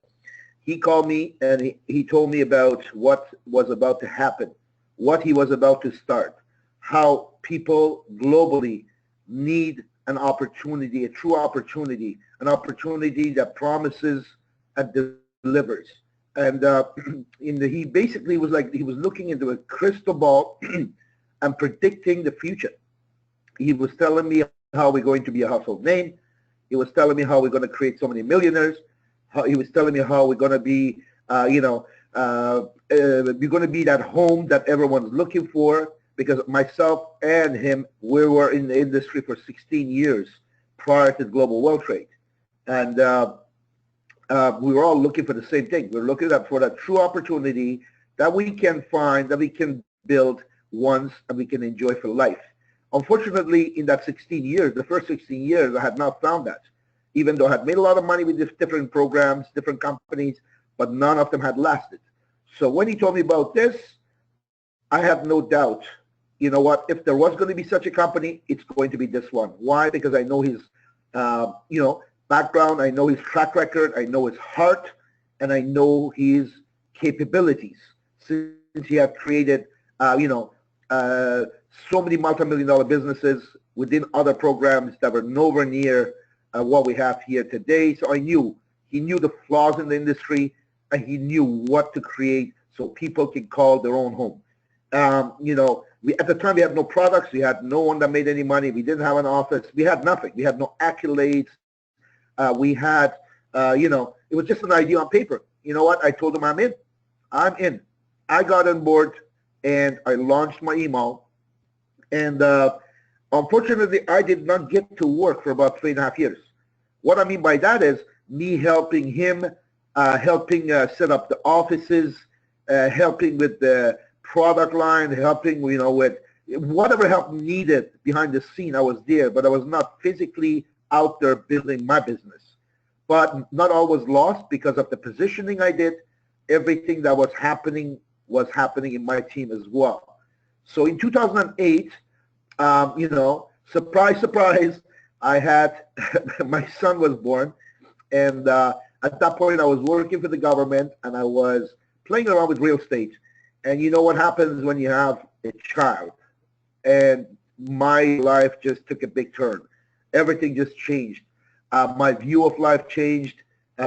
Speaker 7: He called me and he told me about what was about to happen, what he was about to start, how people globally need an opportunity, a true opportunity, an opportunity that promises and delivers. And he basically was like, he was looking into a crystal ball and predicting the future. He was telling me how we're going to be a household name. He was telling me how we're going to create so many millionaires. He was telling me how we're going to be, we're going to be that home that everyone's looking for, because myself and him, we were in the industry for 16 years prior to global wealth trade. And we were all looking for the same thing. We're looking for that true opportunity that we can find, that we can build once, and we can enjoy for life. Unfortunately, in that 16 years, the first 16 years, I had not found that. Even though I had made a lot of money with different programs, different companies, but none of them had lasted. So when he told me about this, I have no doubt, you know what, if there was going to be such a company, it's going to be this one. Why? Because I know his, background, I know his track record, I know his heart, and I know his capabilities. Since he had created, so many multi-million-dollar businesses within other programs that were nowhere near what we have here today. So he knew the flaws in the industry, and he knew what to create so people can call their own home. At the time we had no products, we had no one that made any money, we didn't have an office, we had nothing, we had no accolades. We had, it was just an idea on paper. You know what? I told him I'm in. I got on board and I launched my email. And unfortunately, I did not get to work for about 3.5 years. What I mean by that is me helping him, helping set up the offices, helping with the product line, helping, with whatever help needed behind the scene. I was there, but I was not physically out there building my business. But not all was lost because of the positioning I did. Everything that was happening in my team as well. So in 2008, surprise, surprise, I had my son was born, and at that point I was working for the government and I was playing around with real estate. And you know what happens when you have a child? And my life just took a big turn. Everything just changed. My view of life changed.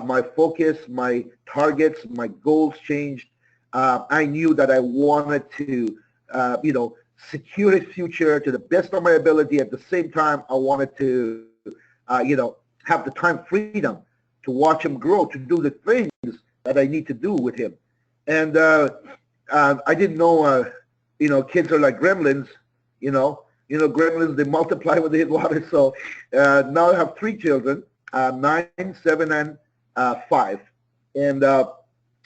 Speaker 7: My focus, my targets, my goals changed. I knew that I wanted to, secure his future to the best of my ability. At the same time, I wanted to, have the time freedom to watch him grow, to do the things that I need to do with him. And I didn't know, kids are like gremlins, gremlins, they multiply when they hit water. So now I have 3 children, 9, 7, and 5. And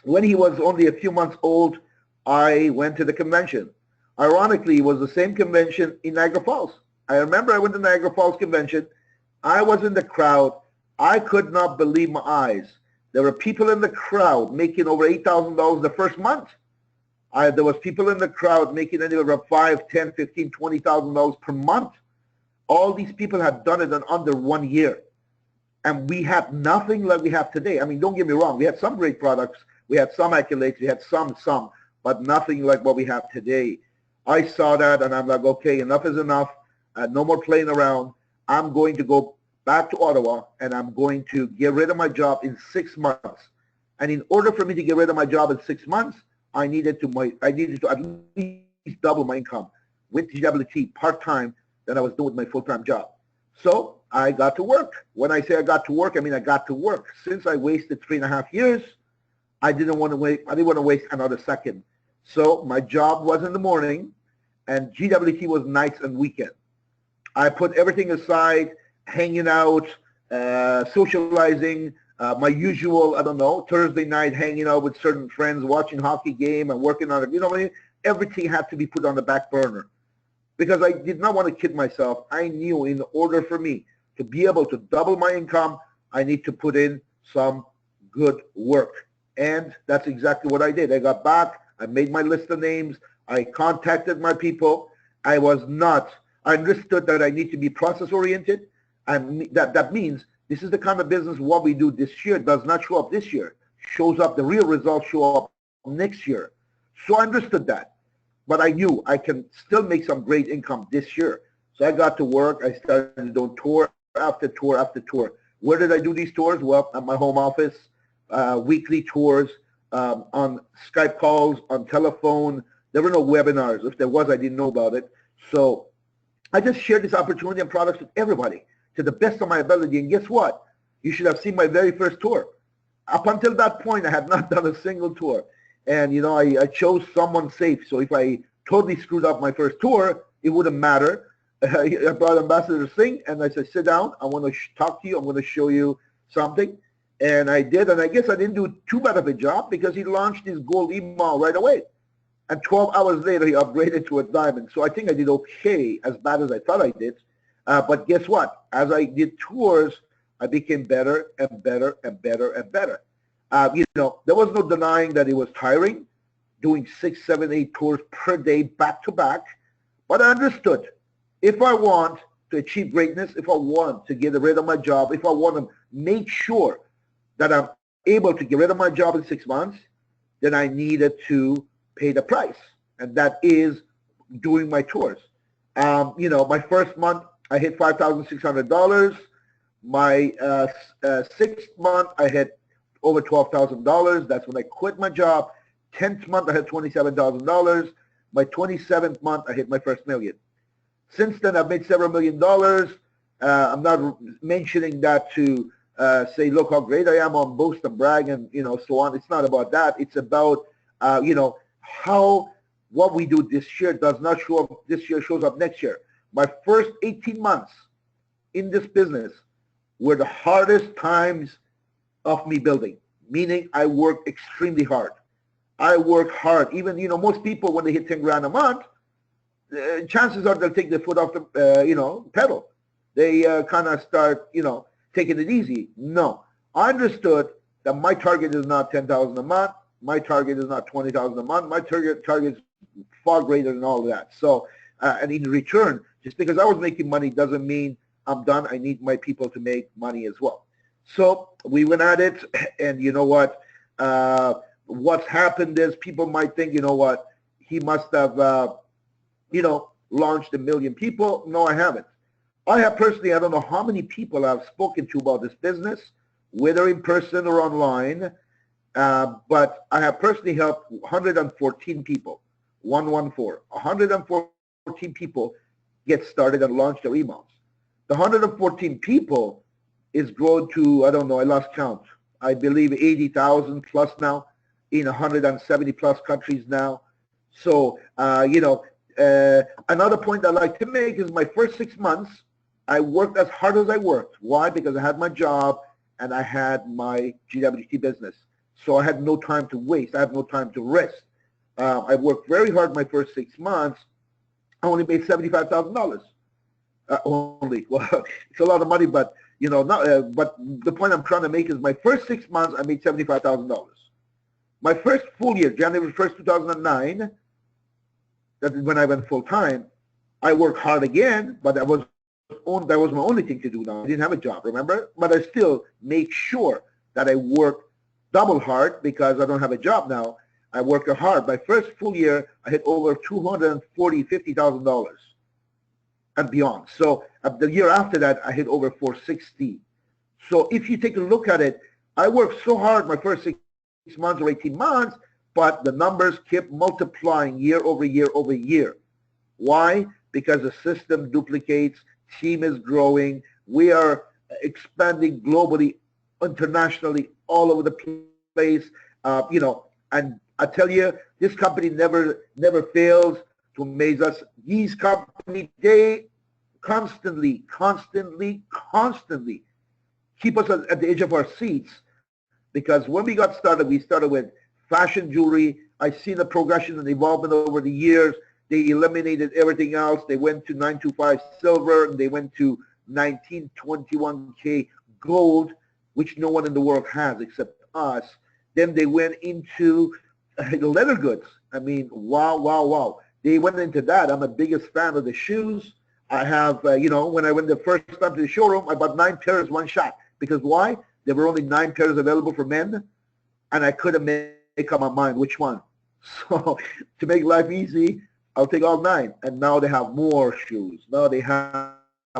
Speaker 7: when he was only a few months old, I went to the convention. Ironically, it was the same convention in Niagara Falls. I remember I went to Niagara Falls convention. I was in the crowd. I could not believe my eyes. There were people in the crowd making over $8,000 the first month. There was people in the crowd making anywhere from $5, $10, $15, $20,000 per month. All these people had done it in under 1 year. And we had nothing like we have today. I mean, don't get me wrong. We had some great products. We had some accolades. We had some, but nothing like what we have today. I saw that and I'm like, okay, enough is enough. No more playing around. I'm going to go back to Ottawa and I'm going to get rid of my job in 6 months. And in order for me to get rid of my job in 6 months, I needed to at least double my income with GWT part-time than I was doing with my full-time job. So I got to work. When I say I got to work, I mean I got to work. Since I wasted 3.5 years, I didn't want to waste another second. So my job was in the morning and GWT was nights and weekend. I put everything aside, hanging out, socializing, my usual, I don't know, Thursday night hanging out with certain friends, watching hockey game and working on it. Everything had to be put on the back burner because I did not want to kid myself. I knew in order for me to be able to double my income, I need to put in some good work. And that's exactly what I did. I got back. I made my list of names. I contacted my people. I understood that I need to be process-oriented. And that means this is the kind of business what we do this year does not show up this year. Shows up, the real results show up next year. So I understood that. But I knew I can still make some great income this year. So I got to work. I started doing tour after tour after tour. Where did I do these tours? Well, at my home office, weekly tours, on Skype calls, on telephone. There were no webinars. If there was, I didn't know about it. So I just shared this opportunity and products with everybody to the best of my ability. And guess what? You should have seen my very first tour. Up until that point, I had not done a single tour. And, I chose someone safe. So if I totally screwed up my first tour, it wouldn't matter. I brought Ambassador Singh, and I said, sit down. I want to talk to you. I'm going to show you something. And I did. And I guess I didn't do too bad of a job because he launched his gold email right away. And 12 hours later, he upgraded to a diamond. So I think I did okay, as bad as I thought I did. But guess what? As I did tours, I became better and better and better and better. There was no denying that it was tiring, doing 6, 7, 8 tours per day back to back. But I understood, if I want to achieve greatness, if I want to get rid of my job, if I want to make sure that I'm able to get rid of my job in 6 months, then I needed to pay the price. And that is doing my tours. My first month, I hit $5,600. My 6th month, I hit over $12,000. That's when I quit my job. 10th month, I had $27,000. My 27th month, I hit my first million. Since then, I've made several $1 million. I'm not mentioning that to say, look how great I am on boast and brag and, so on. It's not about that. It's about, how what we do this year does not show up this year, shows up next year. My first 18 months in this business were the hardest times of me building, meaning I worked extremely hard. I work hard. Even, most people, when they hit 10 grand a month, chances are they'll take their foot off the, pedal. They kind of start, taking it easy. No, I understood that my target is not 10,000 a month. My target is not 20,000 a month. My target is far greater than all of that. So, and in return, just because I was making money doesn't mean I'm done. I need my people to make money as well. So we went at it, and you know what? What's happened is people might think, you know what? He must have, launched 1 million people. No, I haven't. I have personally, I don't know how many people I've spoken to about this business, whether in person or online, but I have personally helped 114 people, 114 people get started and launch their emails. The 114 people is grown to, I don't know, I lost count. I believe 80,000 plus now in 170 plus countries now. So, another point I'd like to make is my first 6 months, I worked as hard as I worked. Why? Because I had my job and I had my GWT business. So I had no time to waste. I had no time to rest. I worked very hard my first 6 months. I only made $75,000. Only. Well, it's a lot of money, but but the point I'm trying to make is my first 6 months I made $75,000. My first full year, January 1st, 2009, that is when I went full time. I worked hard again, but that was my only thing to do now. I didn't have a job, remember? But I still make sure that I work double hard because I don't have a job now. I worked hard. My first full year, I hit over $50,000 and beyond. So the year after that, I hit over 460. So if you take a look at it, I worked so hard my first 6 months or 18 months, but the numbers kept multiplying year over year over year. Why? Because the system duplicates, team is growing, we are expanding globally, internationally, all over the place, and I tell you, this company never fails to amaze us. These companies, they constantly keep us at the edge of our seats, because when we got started, we started with fashion jewelry. I see the progression and evolvement over the years. They eliminated everything else. They went to 925 silver, and they went to 1921K gold, which no one in the world has except us. Then they went into leather goods. I mean, wow. They went into that. I'm the biggest fan of the shoes. I have, when I went the first time to the showroom, I bought 9 pairs one shot. Because why? There were only 9 pairs available for men, and I couldn't make up my mind which one. So to make life easy, I'll take all 9. And now they have more shoes. Now they have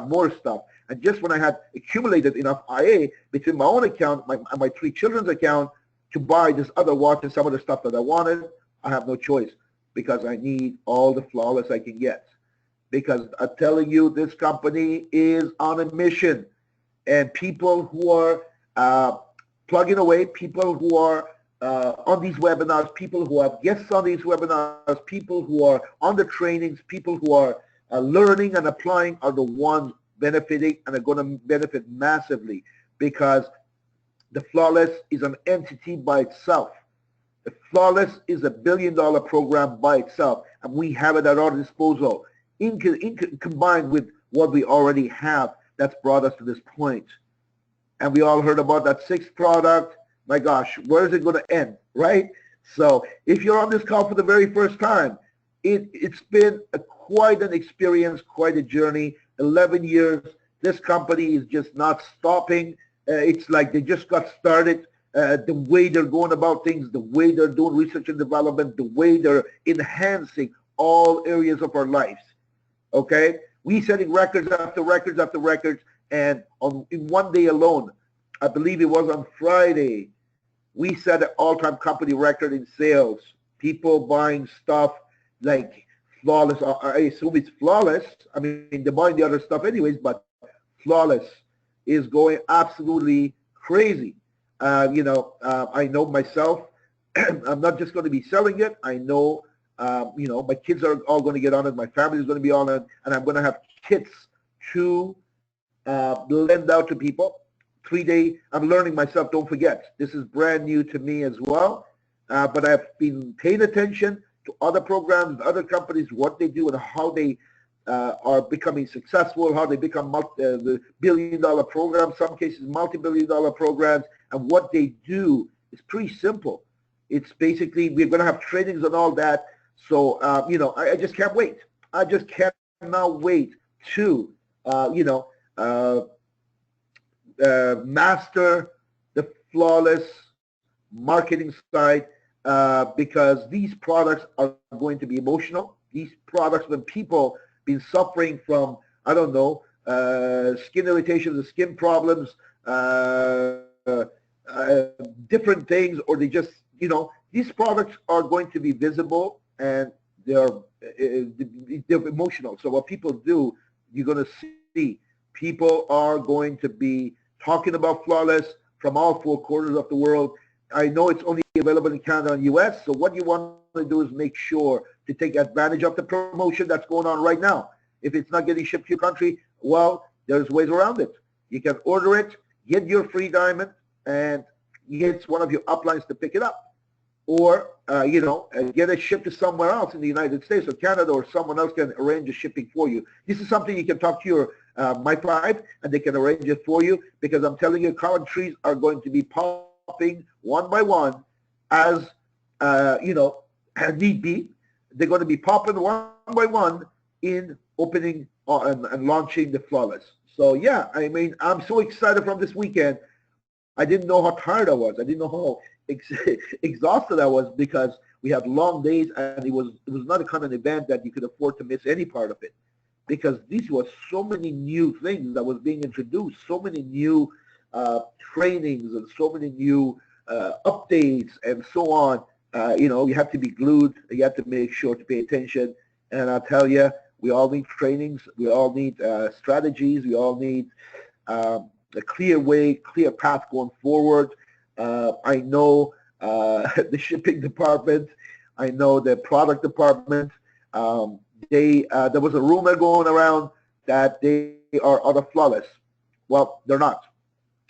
Speaker 7: more stuff. And just when I had accumulated enough IA between my own account and my 3 children's account to buy this other watch and some other stuff that I wanted, I have no choice because I need all the flawless I can get. Because I'm telling you, this company is on a mission. And people who are plugging away, people who are on these webinars, people who have guests on these webinars, people who are on the trainings, people who are learning and applying are the ones benefiting and are going to benefit massively, because the Flawless is an entity by itself. The Flawless is a $1 billion program by itself, and we have it at our disposal, combined with what we already have that's brought us to this point. And we all heard about that 6th product. My gosh, where is it going to end, right? So if you're on this call for the very first time, it's been quite an experience, quite a journey. 11 years. This company is just not stopping. It's like they just got started. The way they're going about things, the way they're doing research and development, the way they're enhancing all areas of our lives. Okay? We setting records after records after records, and in one day alone, I believe it was on Friday, we set an all-time company record in sales. People buying stuff like Flawless. I assume it's Flawless. I mean, they're buying the other stuff anyways, but Flawless is going absolutely crazy. I know myself, I'm not just going to be selling it. I know, my kids are all going to get on it. My family is going to be on it, and I'm going to have kits to lend out to people. 3-day, I'm learning myself. Don't forget, this is brand new to me as well. but I've been paying attention to other programs, other companies, what they do and how they are becoming successful, how they become the billion-dollar programs, some cases multi-billion-dollar programs, and what they do is pretty simple. It's basically, we're going to have trainings and all that. So, I just can't wait. I just cannot wait to, master the flawless marketing side because these products are going to be emotional. These products, when people been suffering from, I don't know, skin irritations, skin problems, different things, or they just, these products are going to be visible and they're emotional. So what people do, you're going to see people are going to be talking about Flawless from all four corners of the world. I know it's only available in Canada and US, so what you want to do is make sure to take advantage of the promotion that's going on right now. If it's not getting shipped to your country, well, there's ways around it. You can order it, get your free diamond, and get one of your uplines to pick it up. Or, get it shipped to somewhere else in the United States or Canada, or someone else can arrange the shipping for you. This is something you can talk to your My Tribe, and they can arrange it for you, because I'm telling you, current trees are going to be popping one by one as, as need be. They're going to be popping one by one in opening and launching the Flawless. So, yeah, I mean, I'm so excited from this weekend. I didn't know how tired I was. I didn't know how exhausted I was, because we had long days, and it was not a kind of event that you could afford to miss any part of it, because these were so many new things that was being introduced, so many new trainings and so many new updates and so on. You have to be glued. You have to make sure to pay attention. And I'll tell you, we all need trainings. We all need strategies. We all need a clear way, clear path going forward. I know the shipping department. I know the product department. There was a rumor going around that they are out of Flawless. Well, they're not,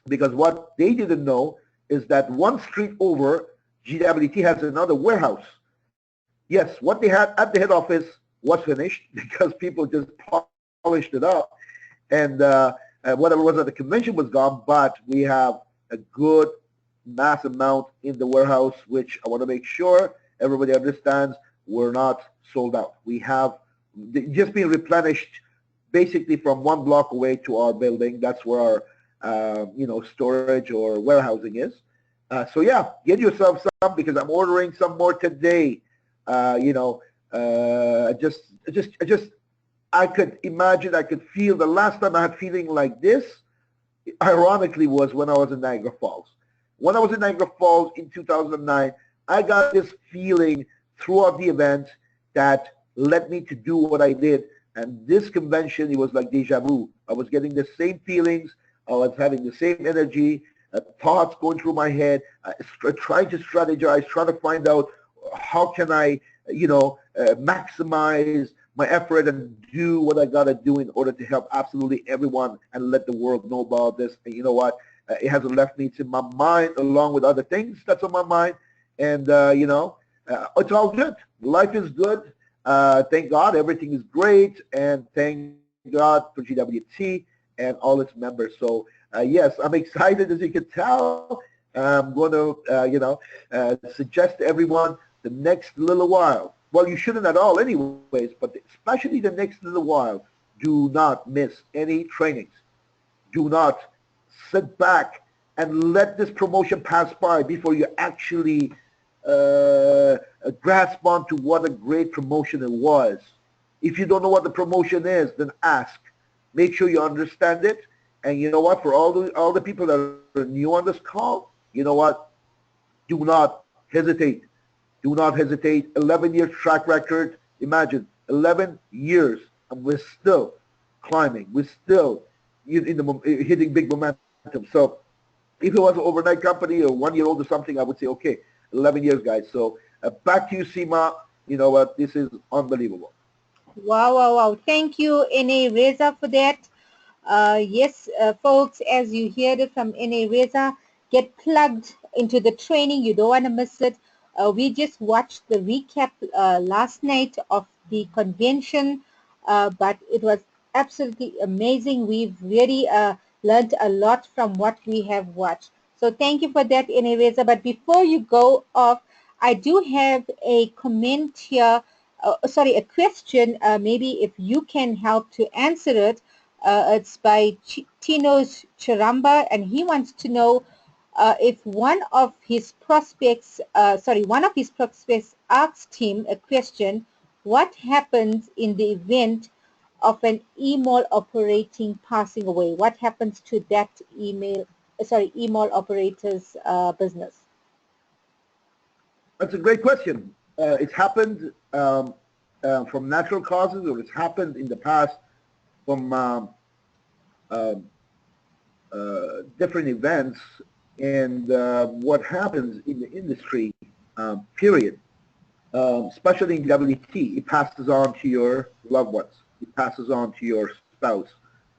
Speaker 7: because what they didn't know is that one street over, GWT has another warehouse. Yes, what they had at the head office was finished because people just polished it up, and whatever was at the convention was gone, but we have a good mass amount in the warehouse, which I want to make sure everybody understands we're not sold out. We have just been replenished basically from one block away to our building. That's where our storage or warehousing is. So yeah, get yourself some, because I'm ordering some more today. I could imagine, I could feel the last time I had feeling like this, ironically, was when I was in Niagara Falls. When I was in Niagara Falls in 2009, I got this feeling throughout the event that led me to do what I did. And this convention, it was like deja vu. I was getting the same feelings. I was having the same energy, thoughts going through my head, trying to strategize, trying to find out how can I, maximize my effort and do what I got to do in order to help absolutely everyone and let the world know about this. And you know what? It hasn't left me. It's in my mind along with other things that's on my mind. And, it's all good. Life is good. Thank God everything is great. And thank God for GWT and all its members. So, yes, I'm excited, as you can tell. I'm going to, suggest to everyone the next little while. Well, you shouldn't at all anyways, but especially the next little while, do not miss any trainings. Do not sit back and let this promotion pass by before you actually grasp onto what a great promotion it was. If you don't know what the promotion is, then ask. Make sure you understand it. And you know what? For all the people that are new on this call, you know what? Do not hesitate. Do not hesitate. 11-year track record. Imagine 11 years, and we're still climbing. We're still hitting big momentum. So if it was an overnight company or 1 year old or something, I would say, okay, 11 years, guys. So back to you, Seema. You know what? This is unbelievable.
Speaker 2: Wow, wow, wow. Thank you, N.A. Reza, for that. Yes, folks, as you heard it from N.A. Reza, get plugged into the training. You don't want to miss it. We just watched the recap last night of the convention, but it was absolutely amazing. We've really learned a lot from what we have watched. So thank you for that, Enireza. But before you go off, I do have a comment here, sorry, a question. Maybe if you can help to answer it. It's by Tino's Charamba, and he wants to know if one of his prospects asked him a question, what happens in the event of an email operating passing away? What happens to that email operator's business?
Speaker 7: That's a great question. It's happened from natural causes, or it's happened in the past from um, different events. And what happens in the industry, period, especially in GWT, it passes on to your loved ones. It passes on to your spouse.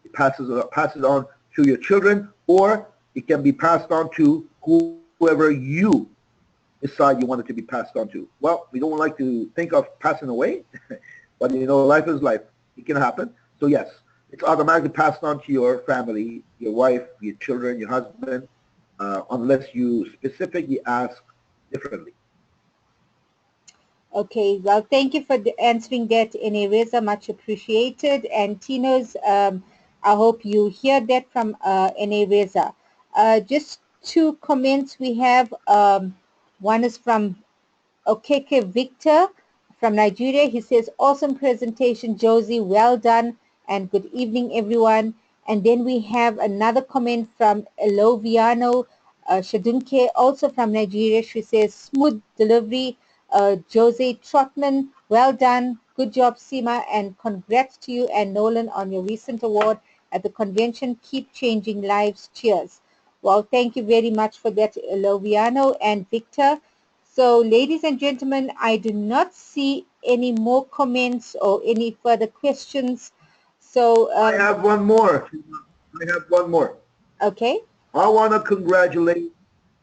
Speaker 7: It passes on to your children, or it can be passed on to whoever you decide you want it to be passed on to. Well, we don't like to think of passing away, but you know, life is life. It can happen. So yes, it's automatically passed on to your family, your wife, your children, your husband, unless you specifically ask differently.
Speaker 2: Okay, well, thank you for answering that, Enireza, much appreciated. And Tino's, I hope you hear that from Enireza. Just two comments we have. One is from Okeke Victor from Nigeria. He says, awesome presentation, Josie. Well done and good evening, everyone. And then we have another comment from Eloviano Shadunke, also from Nigeria. She says, smooth delivery, Jose Trotman. Well done. Good job, Seema. And congrats to you and Nolan on your recent award at the convention. Keep changing lives. Cheers. Well, thank you very much for that, Eloviano and Victor. So, ladies and gentlemen, I do not see any more comments or any further questions. So,
Speaker 7: I have one more. I have one more.
Speaker 2: okay.
Speaker 7: I want to congratulate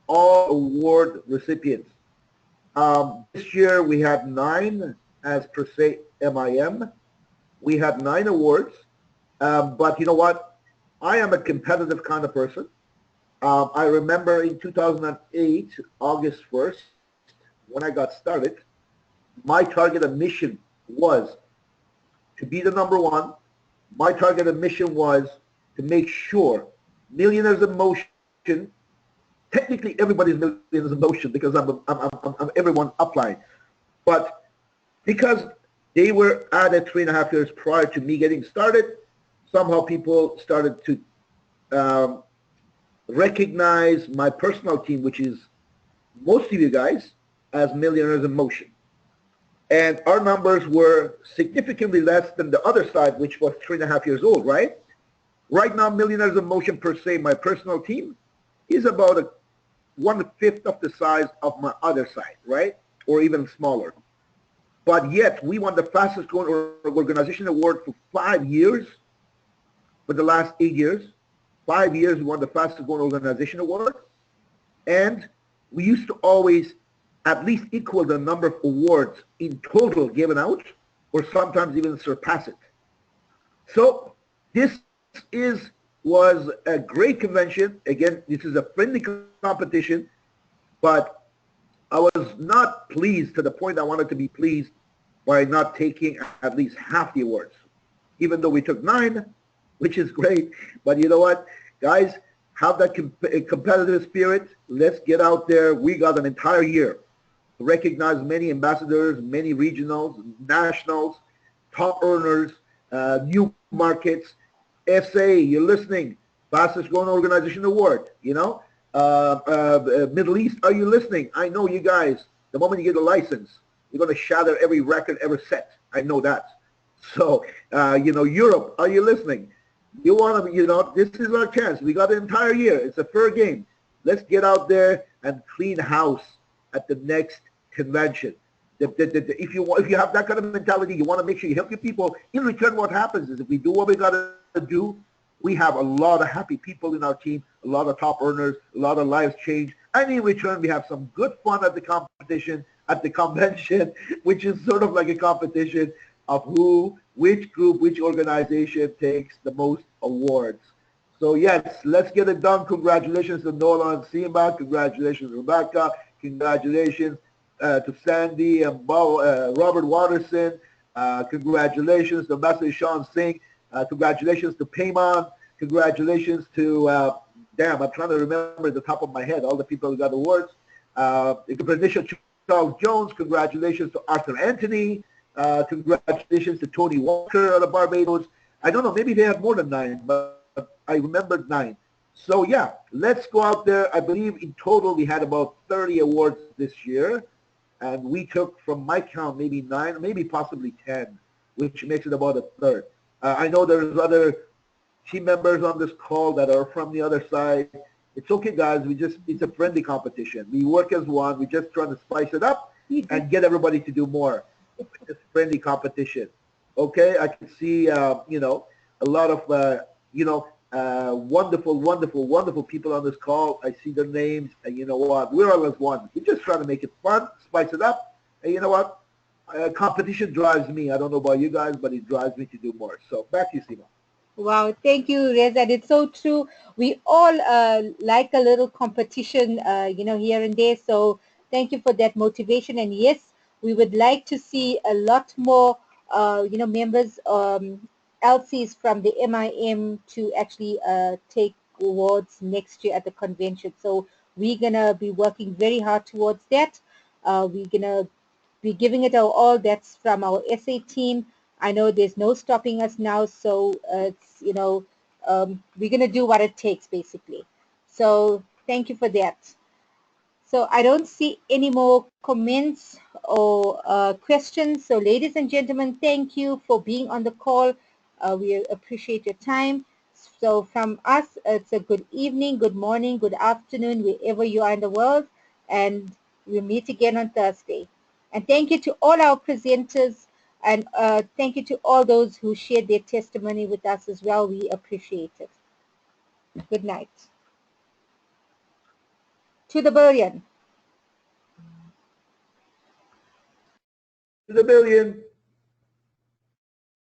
Speaker 7: all award recipients. This year we had 9 as per se MIM. We had 9 awards. But you know what? I am a competitive kind of person. I remember in 2008, August 1st, when I got started, my target and mission was to be the number one. My target and mission was to make sure Millionaires in Motion, technically everybody's Millionaires in Motion because I'm everyone upline, but because they were added 3.5 years prior to me getting started, somehow people started to recognize my personal team, which is most of you guys, as Millionaires in Motion. And our numbers were significantly less than the other side, which was 3.5 years old, right? Right now, Millionaires in Motion per se, my personal team, is about 1/5 of the size of my other side, right? Or even smaller. But yet, we won the fastest growing organization award for 5 years. For the last 8 years, 5 years, we won the fastest growing organization award. And we used to always at least equal the number of awards in total given out, or sometimes even surpass it. So this was a great convention. Again, this is a friendly competition, but I was not pleased to the point I wanted to be pleased by not taking at least half the awards, even though we took 9, which is great. But you know what, guys, have that competitive spirit. Let's get out there. We got an entire year to recognize many ambassadors, many regionals, nationals, top earners, new markets. SA, you're listening, fastest growing organization award, you know. Middle East, are you listening? I know you guys, the moment you get a license, you're going to shatter every record ever set. I know that. So, you know, Europe, are you listening? You want to, you know, this is our chance. We got an entire year. It's a fair game. Let's get out there and clean house at the next convention. If you have that kind of mentality, you want to make sure you help your people. In return, what happens is if we do what we got to do, we have a lot of happy people in our team, a lot of top earners, a lot of lives changed, And in return, we have some good fun at the competition, at the convention, which is sort of like a competition of which group, which organization takes the most awards. So yes, let's get it done. Congratulations to Nola and Seema. Congratulations, Rebecca. Congratulations to Sandy and Robert Watterson. Congratulations to Master Sean Singh. Congratulations to Payman. Congratulations to, damn, I'm trying to remember the top of my head, all the people who got awards. Congratulations to Charles Jones. Congratulations to Arthur Anthony. Congratulations to Tony Walker out of Barbados. I don't know, maybe they have more than 9, but I remembered 9. So yeah, let's go out there. I believe in total we had about 30 awards this year, and we took, from my count, maybe 9, maybe possibly 10, which makes it about a third. I know there's other team members on this call that are from the other side. It's okay, guys. It's a friendly competition. We work as one. We're just trying to spice it up and get everybody to do more. It's friendly competition. Okay, I can see, you know, a lot of, you know, wonderful, wonderful, wonderful people on this call. I see their names, and you know what? We're all as one. We're just trying to make it fun, spice it up, and you know what? Competition drives me. I don't know about you guys, but it drives me to do more. So back to you, Seema.
Speaker 2: Wow, thank you, Reza. It's so true. We all like a little competition, you know, here and there. So thank you for that motivation. And yes, we would like to see a lot more, you know, members, LCs from the MIM to actually take awards next year at the convention. So we're going to be working very hard towards that. We're going to be giving it our all. That's from our SA team. I know there's no stopping us now, so it's, you know, we're going to do what it takes, basically. So thank you for that. So I don't see any more comments or questions. So ladies and gentlemen, thank you for being on the call. We appreciate your time. So from us, it's a good evening, good morning, good afternoon, wherever you are in the world. And we'll meet again on Thursday. And thank you to all our presenters, and thank you to all those who shared their testimony with us as well. We appreciate it. Good night. To the billion.
Speaker 7: To the billion.